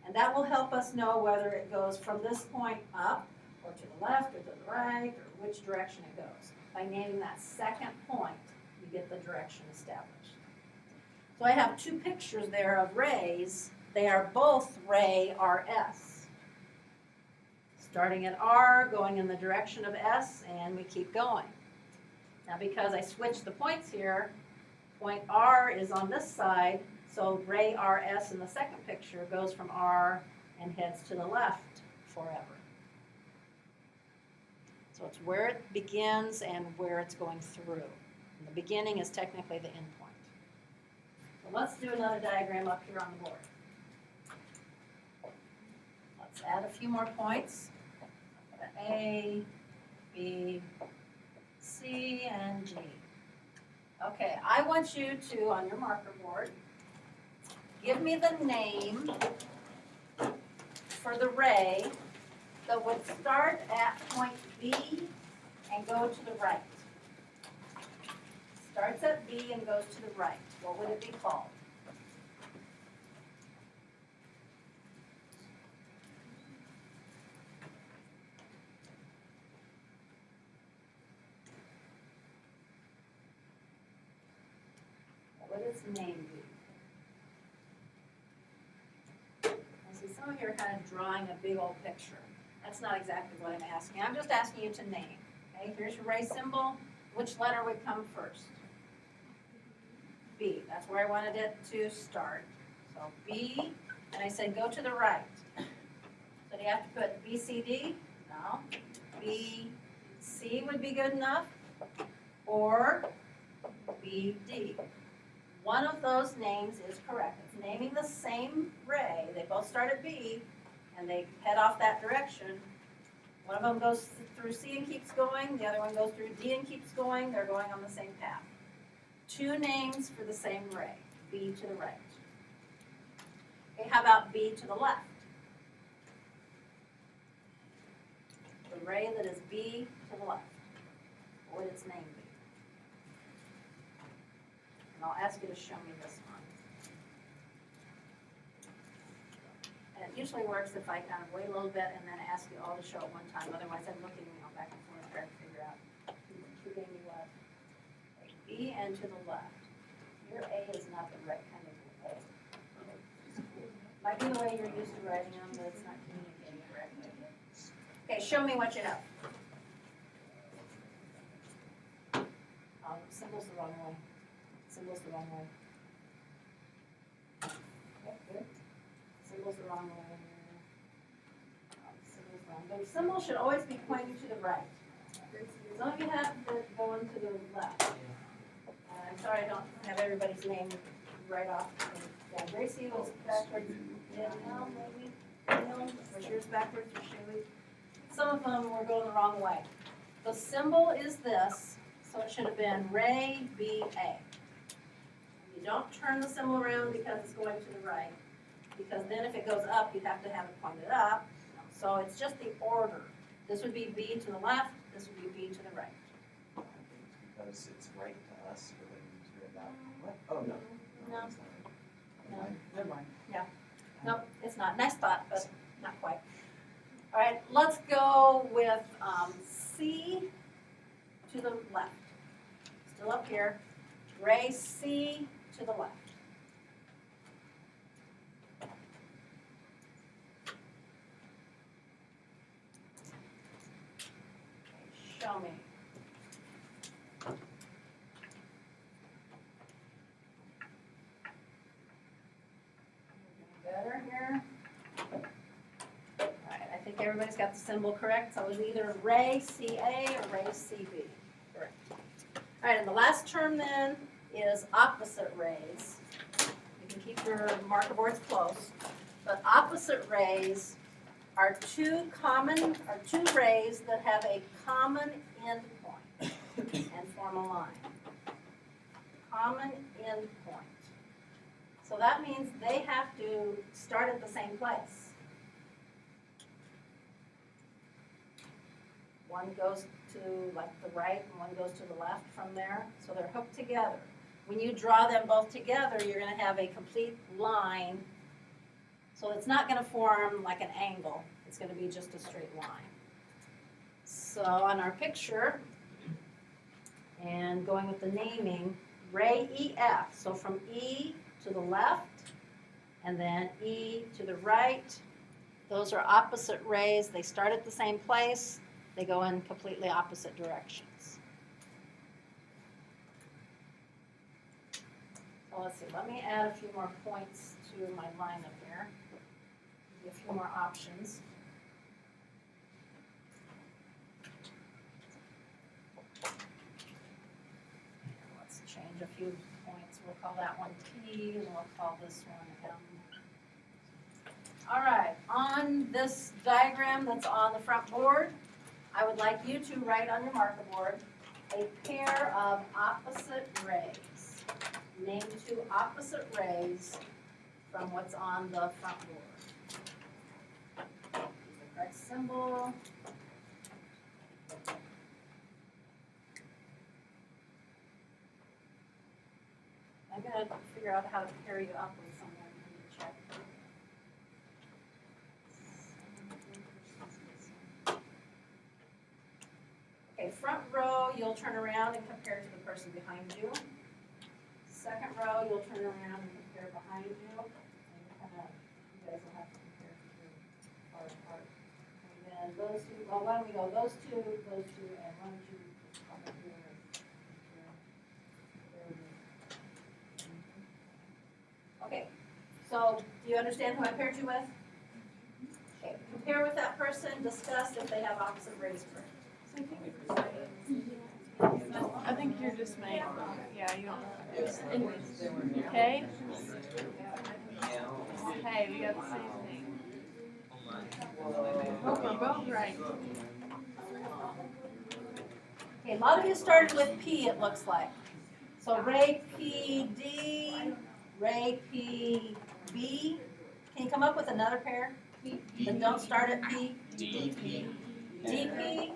And that will help us know whether it goes from this point up, or to the left, or to the right, or which direction it goes. By naming that second point, you get the direction established. So I have two pictures there of rays. They are both ray RS. Starting at R, going in the direction of S, and we keep going. Now because I switched the points here, point R is on this side, so ray RS in the second picture goes from R and heads to the left forever. So it's where it begins and where it's going through. And the beginning is technically the end point. So let's do another diagram up here on the board. Let's add a few more points. A, B, C, and G. Okay, I want you to, on your marker board, give me the name for the ray that would start at point B and go to the right. Starts at B and goes to the right. What would it be called? What would its name be? I see some of you are kind of drawing a big old picture. That's not exactly what I'm asking. I'm just asking you to name. Okay, here's your ray symbol. Which letter would come first? B. That's where I wanted it to start. So B, and I said go to the right. So do you have to put B, C, D? No. B, C would be good enough. Or B, D. One of those names is correct. It's naming the same ray. They both start at B, and they head off that direction. One of them goes through C and keeps going. The other one goes through D and keeps going. They're going on the same path. Two names for the same ray. B to the right. Okay, how about B to the left? The ray that is B to the left. What would its name be? And I'll ask you to show me this one. And it usually works if I kind of wait a little bit and then ask you all to show it one time. Otherwise, I'm looking back and forth trying to figure out who gave me what. B and to the left. Your A is not the right kind of A. Might be the way you're used to writing them, but it's not communicating correctly. Okay, show me what you have. Symbol's the wrong way. Symbol's the wrong way. Okay, good. Symbol's the wrong way. Symbol's wrong. The symbol should always be pointing to the right. Some of you have it going to the left. I'm sorry I don't have everybody's name right off. Yeah, Gracie was backwards. Danielle, maybe? Danielle, was yours backwards or Shelly? Some of them were going the wrong way. The symbol is this, so it should have been Ray B-A. You don't turn the symbol around because it's going to the right, because then if it goes up, you'd have to have it pointed up. So it's just the order. This would be B to the left, this would be B to the right. Because it's right to us, we're going to hear about, what? Oh, no. No. It's not. No. Never mind. Nope, it's not. Nice thought, but not quite. All right, let's go with C to the left. Still up here. Ray C to the left. Show me. Good. Okay, everybody's got the symbol correct, so it's either ray CA or ray CB. Correct. All right, and the last term then is opposite rays. You can keep your marker boards close, but opposite rays are two rays that have a common endpoint and form a line. Common endpoint. So that means they have to start at the same place. One goes to like the right and one goes to the left from there, so they're hooked together. When you draw them both together, you're going to have a complete line. So it's not going to form like an angle. It's going to be just a straight line. So on our picture, and going with the naming, ray EF. So from E to the left, and then E to the right. Those are opposite rays. They start at the same place. They go in completely opposite directions. So let's see, let me add a few more points to my lineup here. Give you a few more options. Let's change a few points. We'll call that one P, and we'll call this one M. All right, on this diagram that's on the front board, I would like you to write on your marker board a pair of opposite rays. Name two opposite rays from what's on the front board. Use the correct symbol. I'm going to figure out how to pair you up with someone and check. Okay, front row, you'll turn around and compare to the person behind you. Second row, you'll turn around and compare behind you. And you guys will have to compare far apart. And then those two, well, why don't we go those two, and why don't you come up here. Okay, so do you understand who I paired you with? Okay, compare with that person, discuss if they have opposite rays for it. I think you're just making, yeah, you don't. Okay? Hey, we got the same thing. Oh, we're both right. Okay, a lot of you started with P, it looks like. So ray PD, ray PB. Can you come up with another pair that don't start at P? DP. DP.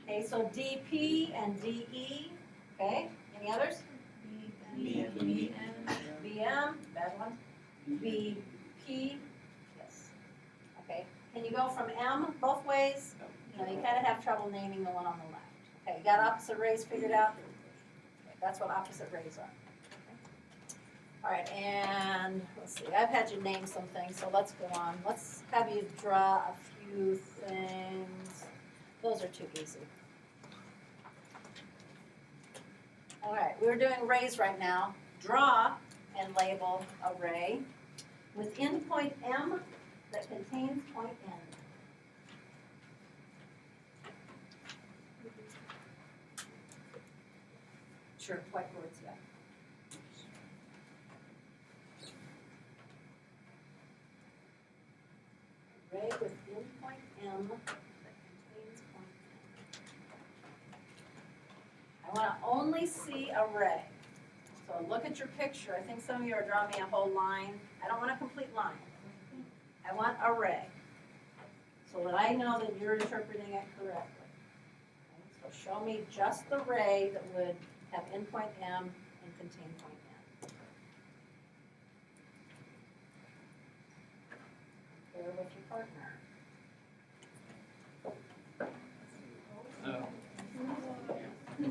Okay, so DP and DE. Okay, any others? BM. BM, bad one. BP, yes. Okay, can you go from M both ways? You know, you kind of have trouble naming the one on the left. Okay, you got opposite rays figured out? Okay, that's what opposite rays are. All right, and let's see, I've had you name some things, so let's go on. Let's have you draw a few things. Those are too easy. All right, we're doing rays right now. Draw and label a ray with endpoint M that contains point N. Sure, whiteboards, yeah. Ray with endpoint M that contains point N. I want to only see a ray. So look at your picture. I think some of you are drawing me a whole line. I don't want a complete line. I want a ray so that I know that you're interpreting it correctly. Okay, so show me just the ray that would have endpoint M and contain point N. Compare with your partner.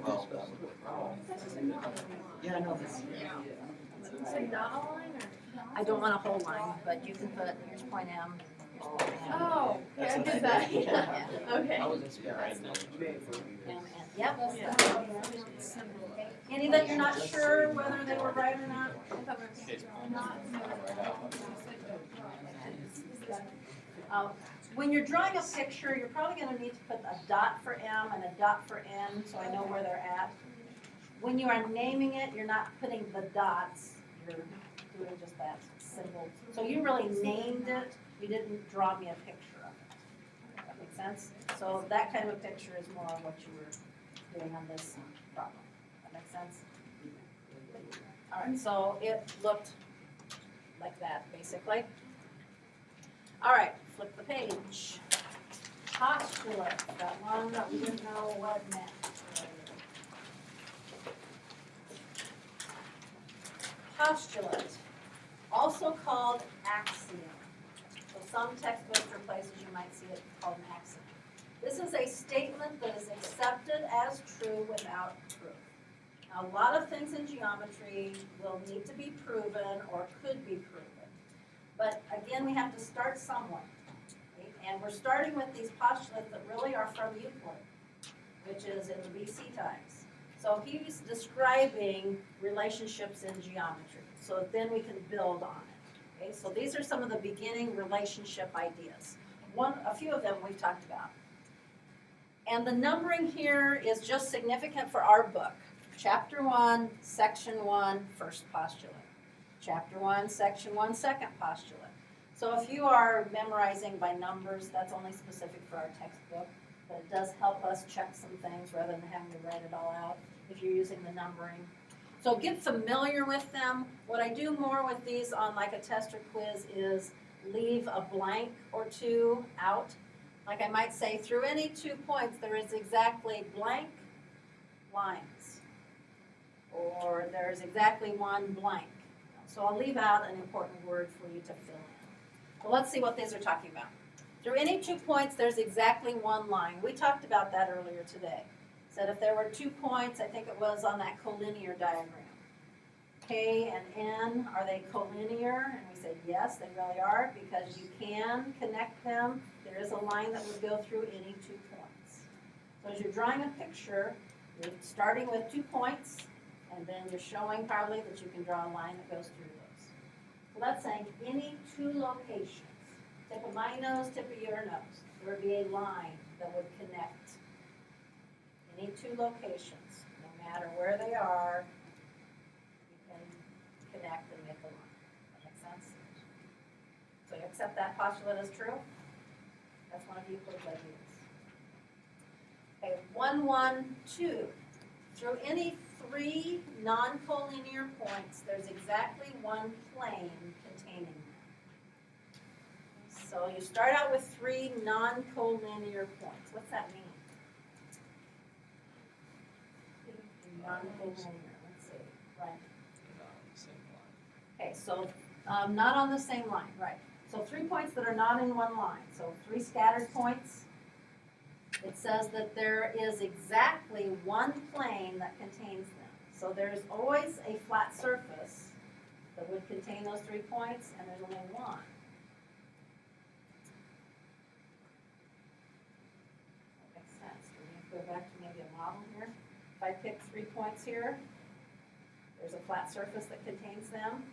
Well, yeah, no, this. So not a line or? I don't want a whole line, but you can put, here's point M, here's point N. Oh, yeah, I did that, yeah, okay. M, N, yep. Any that you're not sure whether they were right or not? When you're drawing a picture, you're probably gonna need to put a dot for M and a dot for N, so I know where they're at. When you are naming it, you're not putting the dots, you're doing just that symbol. So you really named it, you didn't draw me a picture of it. That makes sense? So that kind of a picture is more of what you were doing on this problem. That makes sense? All right, so it looked like that, basically. All right, flip the page. Postulate, that one that we didn't know what it meant. Postulate, also called axiom. So some textbooks or places you might see it called an axiom. This is a statement that is accepted as true without proof. Now, a lot of things in geometry will need to be proven or could be proven. But again, we have to start somewhere. Okay? And we're starting with these postulates that really are from Euclid, which is in the BC times. So he's describing relationships in geometry. So then we can build on it. Okay? So these are some of the beginning relationship ideas. A few of them we've talked about. And the numbering here is just significant for our book. Chapter 1, Section 1, first postulate. Chapter 1, Section 1, second postulate. So if you are memorizing by numbers, that's only specific for our textbook, but it does help us check some things rather than having to write it all out if you're using the numbering. So get familiar with them. What I do more with these on like a test or quiz is leave a blank or two out. Like I might say, through any 2 points, there is exactly blank lines. Or there's exactly one blank. So I'll leave out an important word for you to fill in. Well, let's see what these are talking about. Through any 2 points, there's exactly one line. We talked about that earlier today. Said if there were 2 points, I think it was on that collinear diagram. K and N, are they collinear? And we said yes, they really are, because you can connect them. There is a line that would go through any 2 points. So as you're drawing a picture, you're starting with 2 points, and then you're showing probably that you can draw a line that goes through those. So that's saying any 2 locations, tip of my nose, tip of your nose, there would be a line that would connect any 2 locations, no matter where they are, you can connect and make a line. That makes sense? So you accept that postulate as true? That's one of Euclid's ideas. Okay, 1, 1, 2. Through any 3 non-collinear points, there's exactly one plane containing them. So you start out with 3 non-collinear points. What's that mean? Non-collinear, let's see, right. Not on the same line. Okay, so not on the same line, right. So 3 points that are not in one line. So 3 scattered points. It says that there is exactly one plane that contains them. So there's always a flat surface that would contain those 3 points, and there's only one. That makes sense. We're going to go back to maybe a model here. If I pick 3 points here, there's a flat surface that contains them,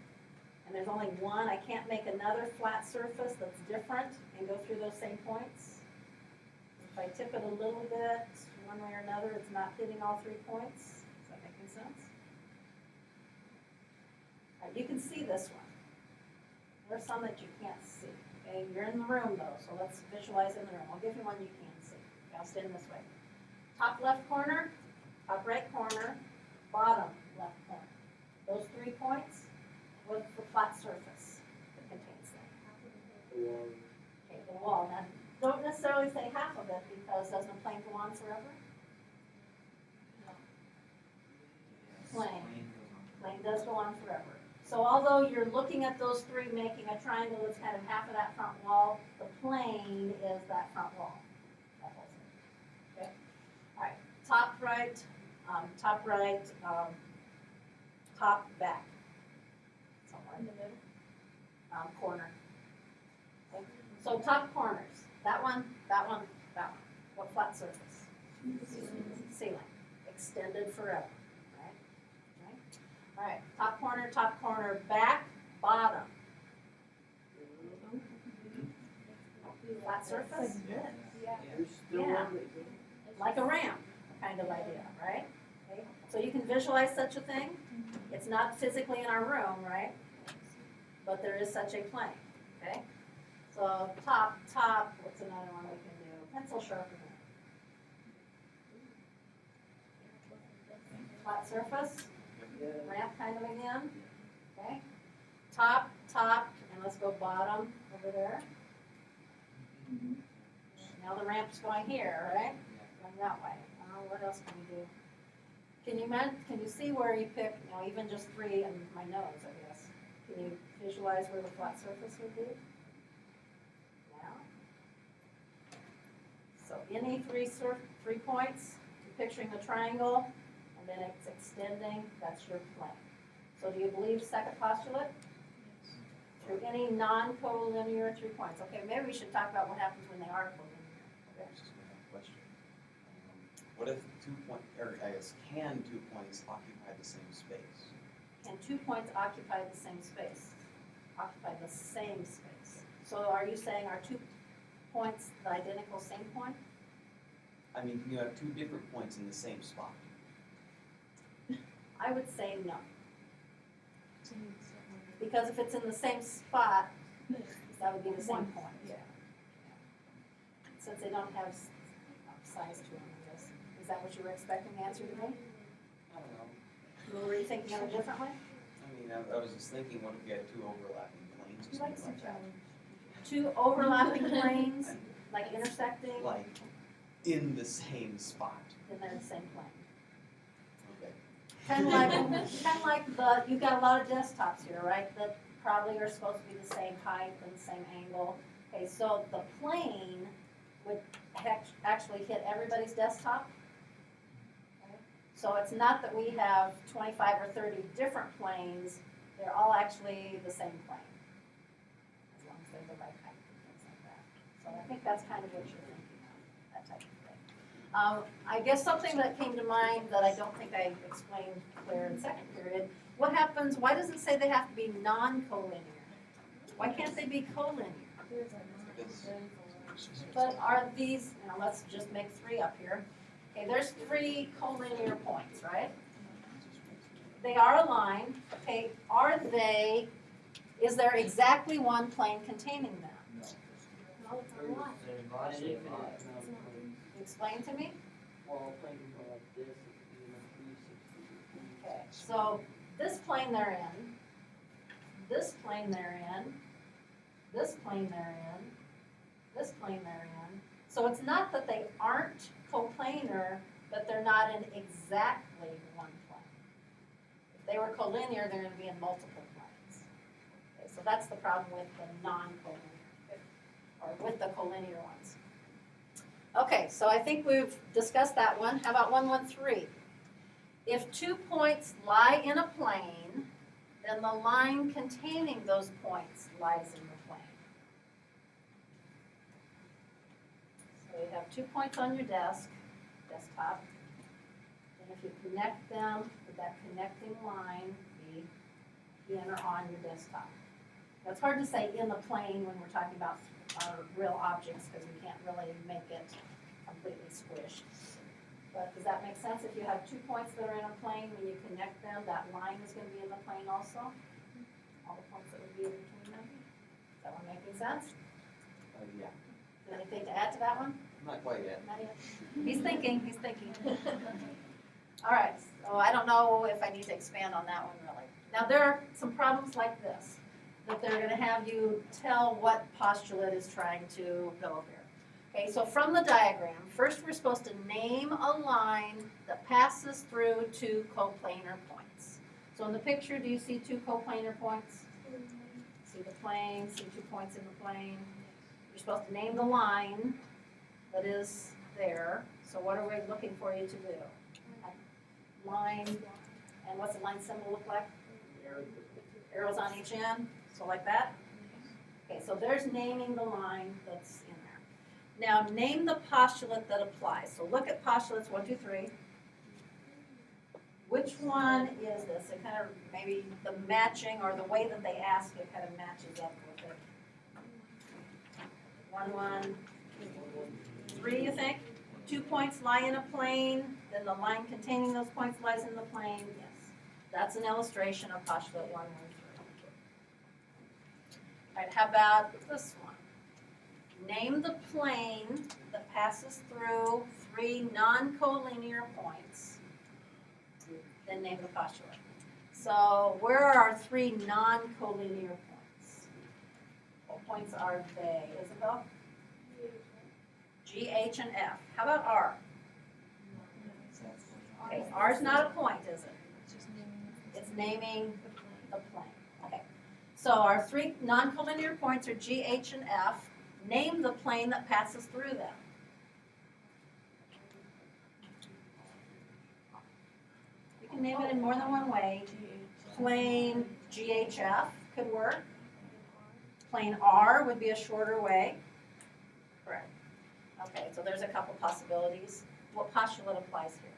and there's only one. I can't make another flat surface that's different and go through those same points. If I tip it a little bit, one way or another, it's not hitting all 3 points. Is that making sense? All right, you can see this one. There are some that you can't see. Okay, you're in the room though, so let's visualize in the room. I'll give you one you can see. Okay, I'll stand this way. Top left corner, top right corner, bottom left corner. Those 3 points, what's the flat surface that contains them? Okay, the wall. Now, don't necessarily say half of it, because doesn't a plane go on forever? Plane does go on forever. So although you're looking at those 3 making a triangle that's kind of half of that front wall, the plane is that front wall. That whole thing. Okay? All right. Top right, top back. Somewhere in the middle. Corner. Okay? So top corners. That one, that one, that one. What flat surface? Ceiling. Extended forever. Right? All right. Top corner, back, bottom. surface, Yeah. yeah, like a ramp kind of idea, right? Okay, so you can visualize such a thing. It's not physically in our room, right? But there is such a plane, okay? So top, what's another one we can do? Pencil sharpener. Flat surface, ramp kind of again, okay? Top, and let's go bottom over there. Now the ramp's going here, right? Going that way. What else can we do? Can you see where you pick, even just 3 and my nose, I guess. Can you visualize where the flat surface would be? Now. So any 3 points, you're picturing the triangle, and then it's extending, that's your plane. So do you believe second postulate? Through any non-collinear 3 points. Okay, maybe we should talk about what happens when they are collinear. I just have a question. What if 2 points, or I guess, can 2 points occupy the same space? Can 2 points occupy the same space? Occupy the same space. So are you saying are 2 points the identical same point? I mean, can you have 2 different points in the same spot? I would say no. Because if it's in the same spot, that would be the same point. Yeah. Since they don't have size to them, I guess. Is that what you were expecting the answer to be? I don't know. Were you thinking of it differently? I mean, I was just thinking, what if you had 2 overlapping planes or something like that? 2 overlapping planes, like intersecting, Like, in the same spot. then they're the same plane. Okay. Kind of like you've got a lot of desktops here, right, that probably are supposed to be the same height and the same angle. Okay, so the plane would actually hit everybody's desktop. Okay? So it's not that we have 25 or 30 different planes, they're all actually the same plane. As long as they're the right height and things like that. So I think that's kind of what you're thinking of, that type of thing. I guess something that came to mind that I don't think I explained clear in second period, what happens, why does it say they have to be non-collinear? Why can't they be collinear? But are these, let's just make 3 up here. Okay, there's 3 collinear points, right? They are aligned, okay, is there exactly one plane containing them? Explain to me? Well, plane can go like this, it could be like 360 degrees. Okay, so this plane they're in, this plane they're in, this plane they're in, this plane they're in. So it's not that they aren't coplanar, but they're not in exactly one plane. If they were collinear, they're going to be in multiple planes. Okay, so that's the problem with the non-collinear, or with the collinear ones. Okay, so I think we've discussed that one. How about 113? If 2 points lie in a plane, then the line containing those points lies in the plane. So you have 2 points on your desktop, and if you connect them, would that connecting line be in or on your desktop? Now, it's hard to say in the plane when we're talking about real objects because we can't really make it completely squished. But does that make sense? If you have 2 points that are in a plane, when you connect them, that line is going to be in the plane also? All the points that would be in between them? Is that one making sense? Yeah, Anything to add to that one? not quite yet. Not yet. He's thinking. All right, so I don't know if I need to expand on that one really. Now there are some problems like this, that they're going to have you tell what postulate is trying to go here. Okay, so from the diagram, first we're supposed to name a line that passes through 2 coplanar points. So in the picture, do you see 2 coplanar points? See the plane, see 2 points in the plane. You're supposed to name the line that is there. So what are we looking for you to do? Line, and what's the line symbol look like? Arrows on each end, so like that? Okay, so there's naming the line that's in there. Now name the postulate that applies. So look at postulates 1, 2, 3. Which one is this? It kind of, maybe the matching or the way that they ask it kind of matches up with it. 1, 1, 3, you think? 2 points lie in a plane, then the line containing those points lies in the plane, yes. That's an illustration of postulate 113. All right, how about this one? Name the plane that passes through 3 non-collinear points, then name the postulate. So where are our 3 non-collinear points? What points are they, Isabel? G, H, and F. How about R? Okay, R is not a point, is it? It's naming the plane. Okay. So our 3 non-collinear points are G, H, and F. Name the plane that passes through them. You can name it in more than one way. Plane GHF could work. Plane R would be a shorter way. Correct. Okay, so there's a couple possibilities. What postulate applies here?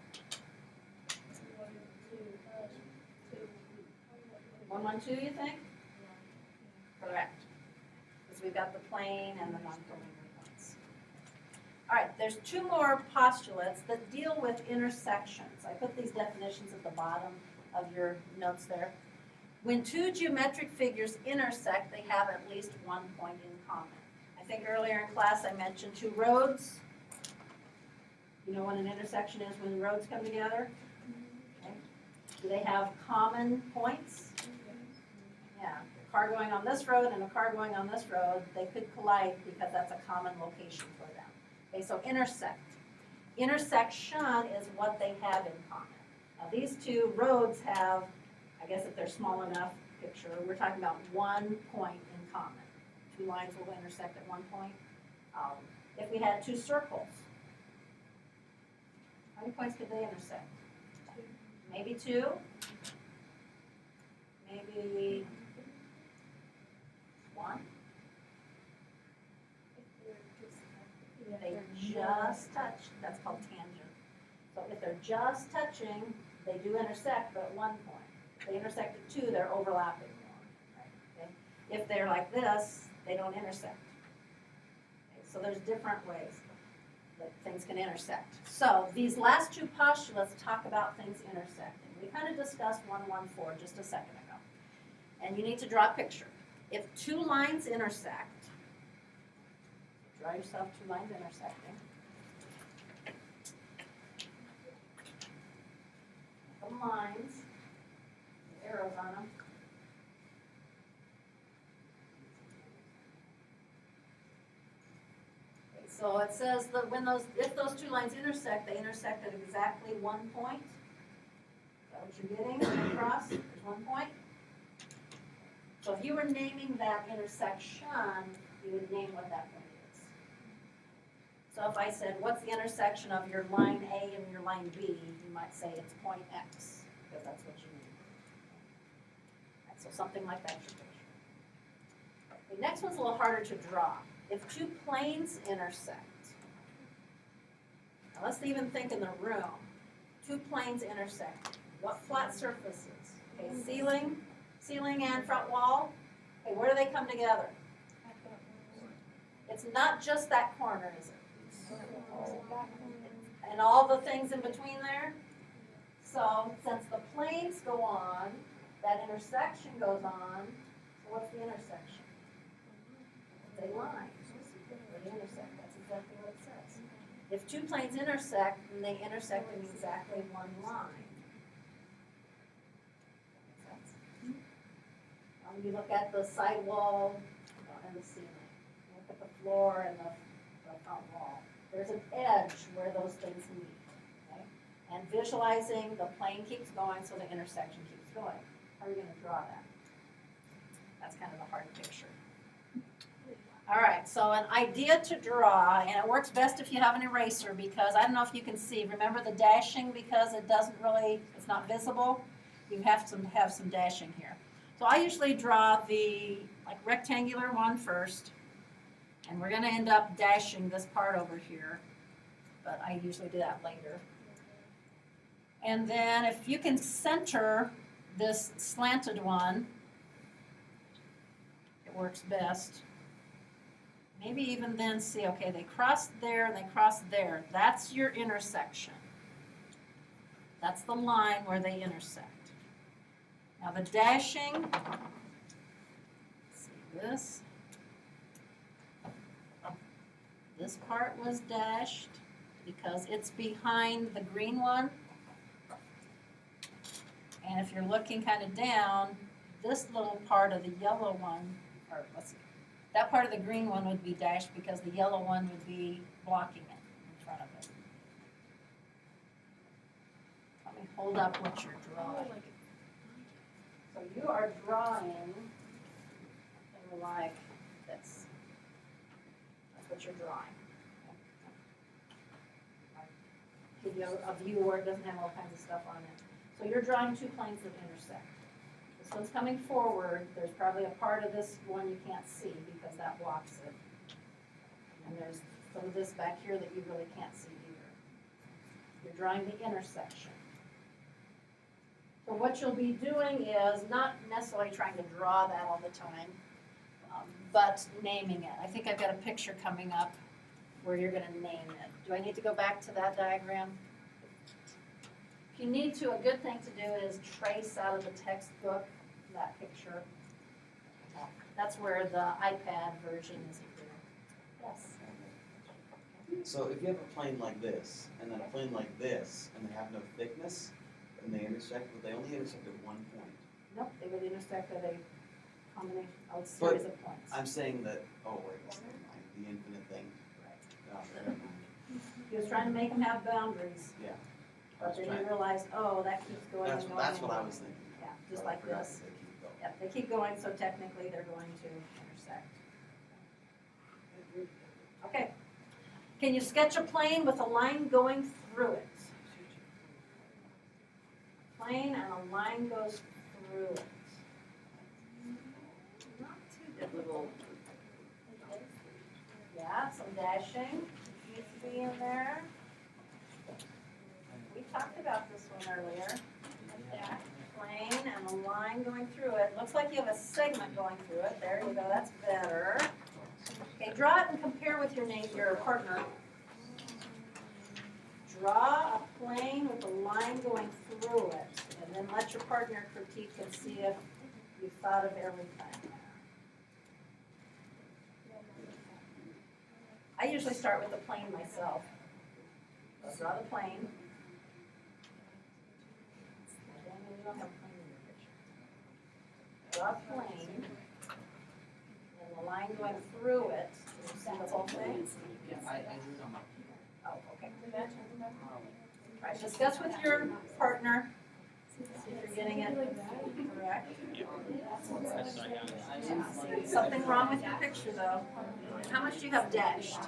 112, you think? Correct. Because we've got the plane and the non-collinear points. All right, there's 2 more postulates that deal with intersections. I put these definitions at the bottom of your notes there. When 2 geometric figures intersect, they have at least 1 point in common. I think earlier in class I mentioned 2 roads. You know what an intersection is when roads come together? Okay. Do they have common points? Yeah, a car going on this road and a car going on this road, they could collide because that's a common location for them. Okay, so intersect. Intersection is what they have in common. Now these 2 roads have, I guess if they're small enough picture, we're talking about 1 point in common. 2 lines will intersect at 1 point. If we had 2 circles, how many points could they intersect? Maybe 2? Maybe 1? They just touch, that's called tangent. So if they're just touching, they do intersect, but at 1 point. If they intersect at 2, they're overlapping more. Right? Okay? If they're like this, they don't intersect. Okay? So there's different ways that things can intersect. So these last 2 postulates talk about things intersecting. We kind of discussed 114 just a second ago. And you need to draw a picture. If 2 lines intersect, draw yourself 2 lines intersecting. Some lines, arrows on them. Okay, so it says that if those 2 lines intersect, they intersect at exactly 1 point. Is that what you're getting across? There's 1 point. So if you were naming that intersection, you would name what that point is. So if I said, what's the intersection of your line A and your line B, you might say it's point X, because that's what you need. Right, so something like that's your picture. The next one's a little harder to draw. If 2 planes intersect, now let's even think in the room. 2 planes intersect. What flat surfaces? Okay, ceiling and front wall. Okay, where do they come together? It's not just that corner, is it? And all the things in between there? So since the planes go on, that intersection goes on, so what's the intersection? It's a line. They intersect, that's exactly what it says. If 2 planes intersect, then they intersect in exactly 1 line. You look at the side wall and the ceiling. You look at the floor and the front wall. There's an edge where those things meet. Okay? And visualizing the plane keeps going, so the intersection keeps going. How are you going to draw that? That's kind of a hard picture. All right, so an idea to draw, and it works best if you have an eraser because I don't know if you can see. Remember the dashing because it doesn't really, it's not visible. You have to have some dashing here. So I usually draw the rectangular one first, and we're going to end up dashing this part over here, but I usually do that later. And then if you can center this slanted one, it works best. Maybe even then see, okay, they crossed there and they crossed there. That's your intersection. That's the line where they intersect. Now the dashing, let's see this. This part was dashed because it's behind the green one. And if you're looking kind of down, this little part of the yellow one, or let's see, that part of the green one would be dashed because the yellow one would be blocking it in front of it. Let me hold up what you're drawing. So you are drawing something like this. That's what you're drawing. Give you a view where it doesn't have all kinds of stuff on it. So you're drawing two planes that intersect. This one's coming forward. There's probably a part of this one you can't see because that blocks it. And there's some of this back here that you really can't see either. You're drawing the intersection. So what you'll be doing is not necessarily trying to draw that all the time, but naming it. I think I've got a picture coming up where you're going to name it. Do I need to go back to that diagram? If you need to, a good thing to do is trace out of the textbook that picture. That's where the iPad version is here. Yes. So if you have a plane like this, and then a plane like this, and they have no thickness, and they intersect, but they only intersect at one point. Nope, they would intersect at a combination, a series of points. I'm saying that, oh wait, never mind, the infinite thing. Oh, never mind. He was trying to make them have boundaries, Yeah. I but was then trying- he realized, oh, that keeps going and That's, going. that's and what I going. was thinking. Yeah, just But I like forgot this. that they keep going. Yeah, they keep going, so technically they're going to intersect. Okay. Can you sketch a plane with a line going through it? Plane and a line goes through it. Not too difficult. Yeah, some dashing needs to be in there. We talked about this one earlier. Yeah, plane and a line going through it. Looks like you have a segment going through it. There you go, that's better. Okay, draw it and compare with your partner. Draw a plane with a line going through it, and then let your partner critique and see if you've thought of everything. I usually start with the plane myself. So draw the plane. You don't have a plane in your picture. Draw a plane, and the line going through it. Can you see the whole thing? Yeah, I drew them up. Oh, okay. All right, discuss with your partner, see if you're getting it correct. Something wrong with your picture, though. How much do you have dashed?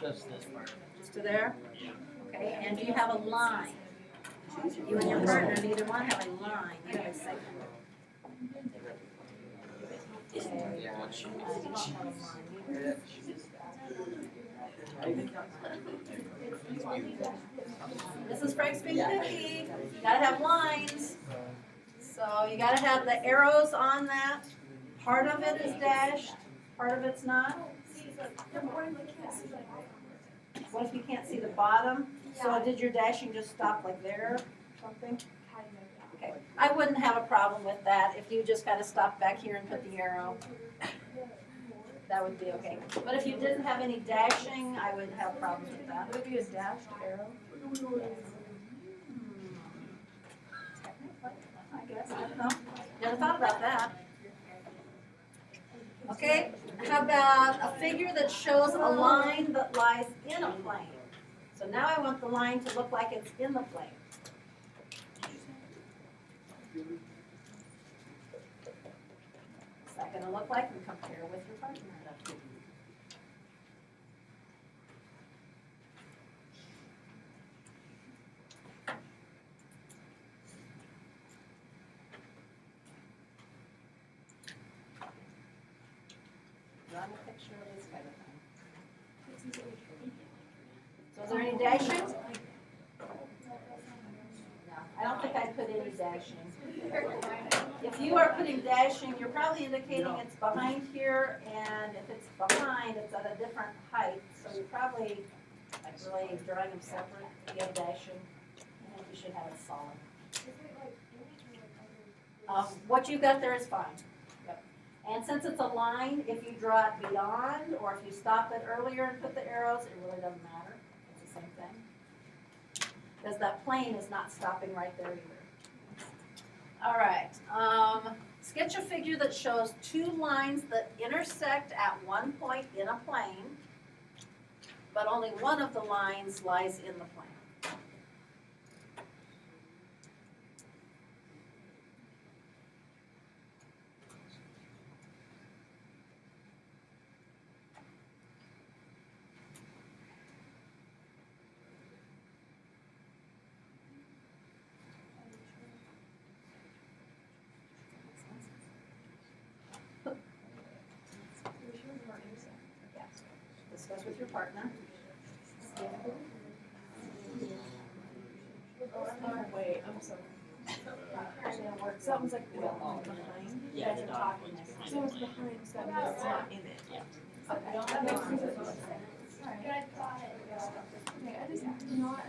Just this part. Just to there? Okay, and do you have a line? You and your partner, neither one have a line, you have a segment. Okay, you don't have a line either. This is Frank Speak Cookie. You gotta have lines. So you gotta have the arrows on that. Part of it is dashed, part of it's not. What if you can't see the bottom? So did your dashing just stop like there or something? Okay, I wouldn't have a problem with that if you just gotta stop back here and put the arrow. That would be okay. But if you didn't have any dashing, I would have problems with that. Would it be a dashed arrow? I guess, I don't know. Never thought about that. Okay, how about a figure that shows a line that lies in a plane? So now I want the line to look like it's in the plane. What's that gonna look like? And compare with your partner. Draw a picture of this kind of thing. So is there any dashing? No, I don't think I put any dashing. If you are putting dashing, you're probably indicating it's behind here, and if it's behind, it's at a different height, so you're probably like really drawing them separate. If you have dashing, and you should have it solid. What you got there is fine. Yep. And since it's a line, if you draw it beyond, or if you stop it earlier and put the arrows, it really doesn't matter. It's the same thing. Because that plane is not stopping right there either. All right, sketch a figure that shows two lines that intersect at one point in a plane, but only one of the lines lies in the plane. Discuss with your partner. Oh, wait, I'm sorry. Something's like behind. You guys are talking next time. So it's behind, so that means it's not in it. Okay, that makes sense. Okay, I just not,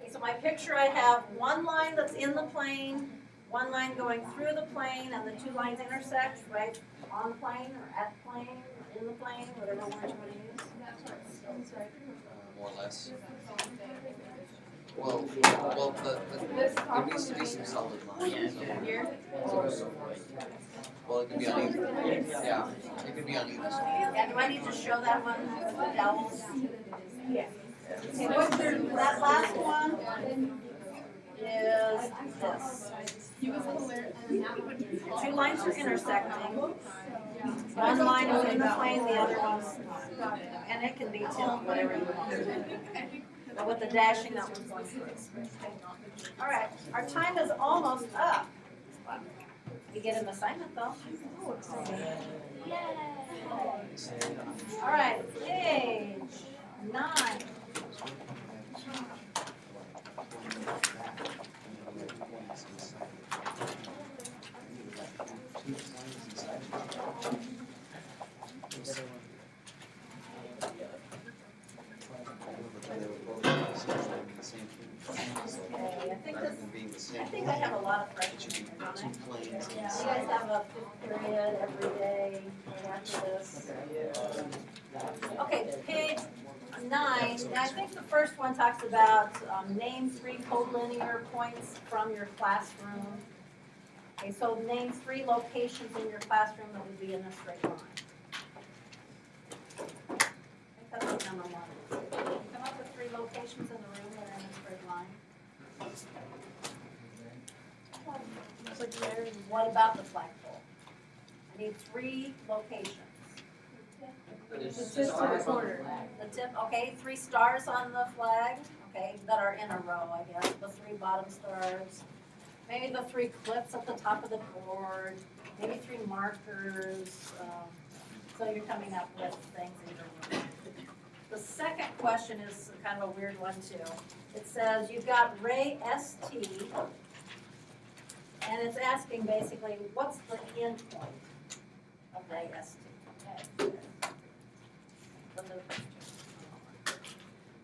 Okay, so my picture, I have one line that's in the plane, one line going through the plane, and the two lines intersect, right? On the plane, or at the plane, or in the plane, whatever word you want to use. More or less. Well, there needs to be some solid lines. Well, it could be on either, yeah, it could be on either side. Yeah, do I need to show that one with the dowels? Yeah. Okay, what's your, that last one is this. He was hilarious. The two lines are intersecting. One line is in the plane, the other one's not. And it can be tipped, whatever you want. But with the dashing, that one's going through. All right, our time is almost up. You get an assignment though. All right, page 9. Okay, I think I have a lot of freshmen here, don't I? Yeah, you guys have a fifth period every day after this. Okay, page 9, now I think the first one talks about name 3 collinear points from your classroom. Okay, so name 3 locations in your classroom that would be in a straight line. I think that's what number 1 is. Come up with 3 locations in the room that are in a straight line. What about the flagpole? I need 3 locations. It's just to the corner. The tip, okay, 3 stars on the flag, okay, that are in a row, I guess, the 3 bottom stars. Maybe the 3 clips at the top of the board, maybe 3 markers, so you're coming up with things in your room. The second question is kind of a weird one too. It says you've got Ray ST, and it's asking basically, what's the end point of Ray ST?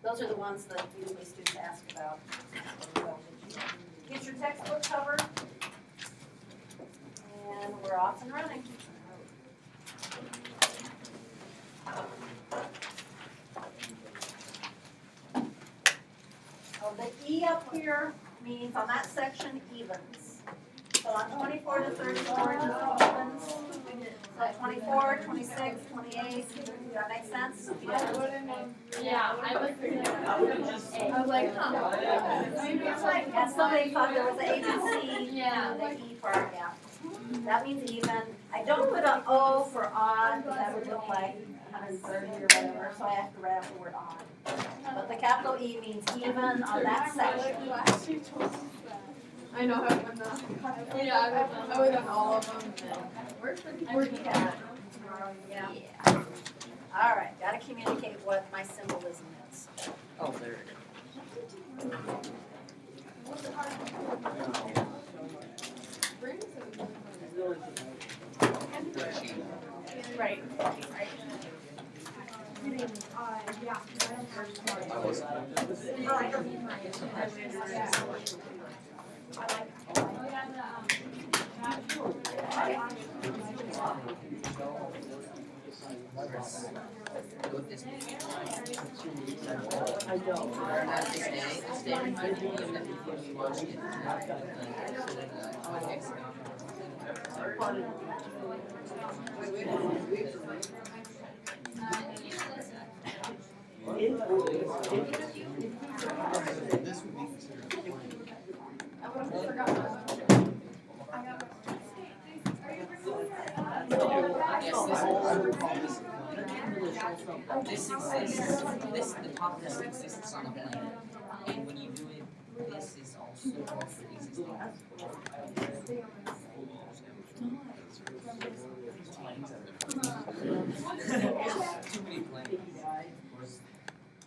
Those are the ones that usually students ask about. Get your textbook covered, and we're off and running. Oh, the E up here means on that section evens. So on 24 to 34, just evens. So 24, 26, 28, does that make sense? Yeah, I was like, huh. Maybe it's like, And somebody thought there was an A, B, C, Yeah. and the E part, yeah. That means even. I don't put an O for odd, that would look like 130 or whatever, so I have to write out the word odd. But the capital E means even on that section. I know how to put that. Yeah, I would have all of them. Where's the cat? Yeah. All right, gotta communicate what my symbolism is. Oh, there it is. Right. I wasn't. Go with this one. Or not this day. This day reminded me of that before we watched it. This would be considered a plane. I would call this a plane. This exists, the top of this exists on a planet. And when you do it, this is also existing. Too many planets.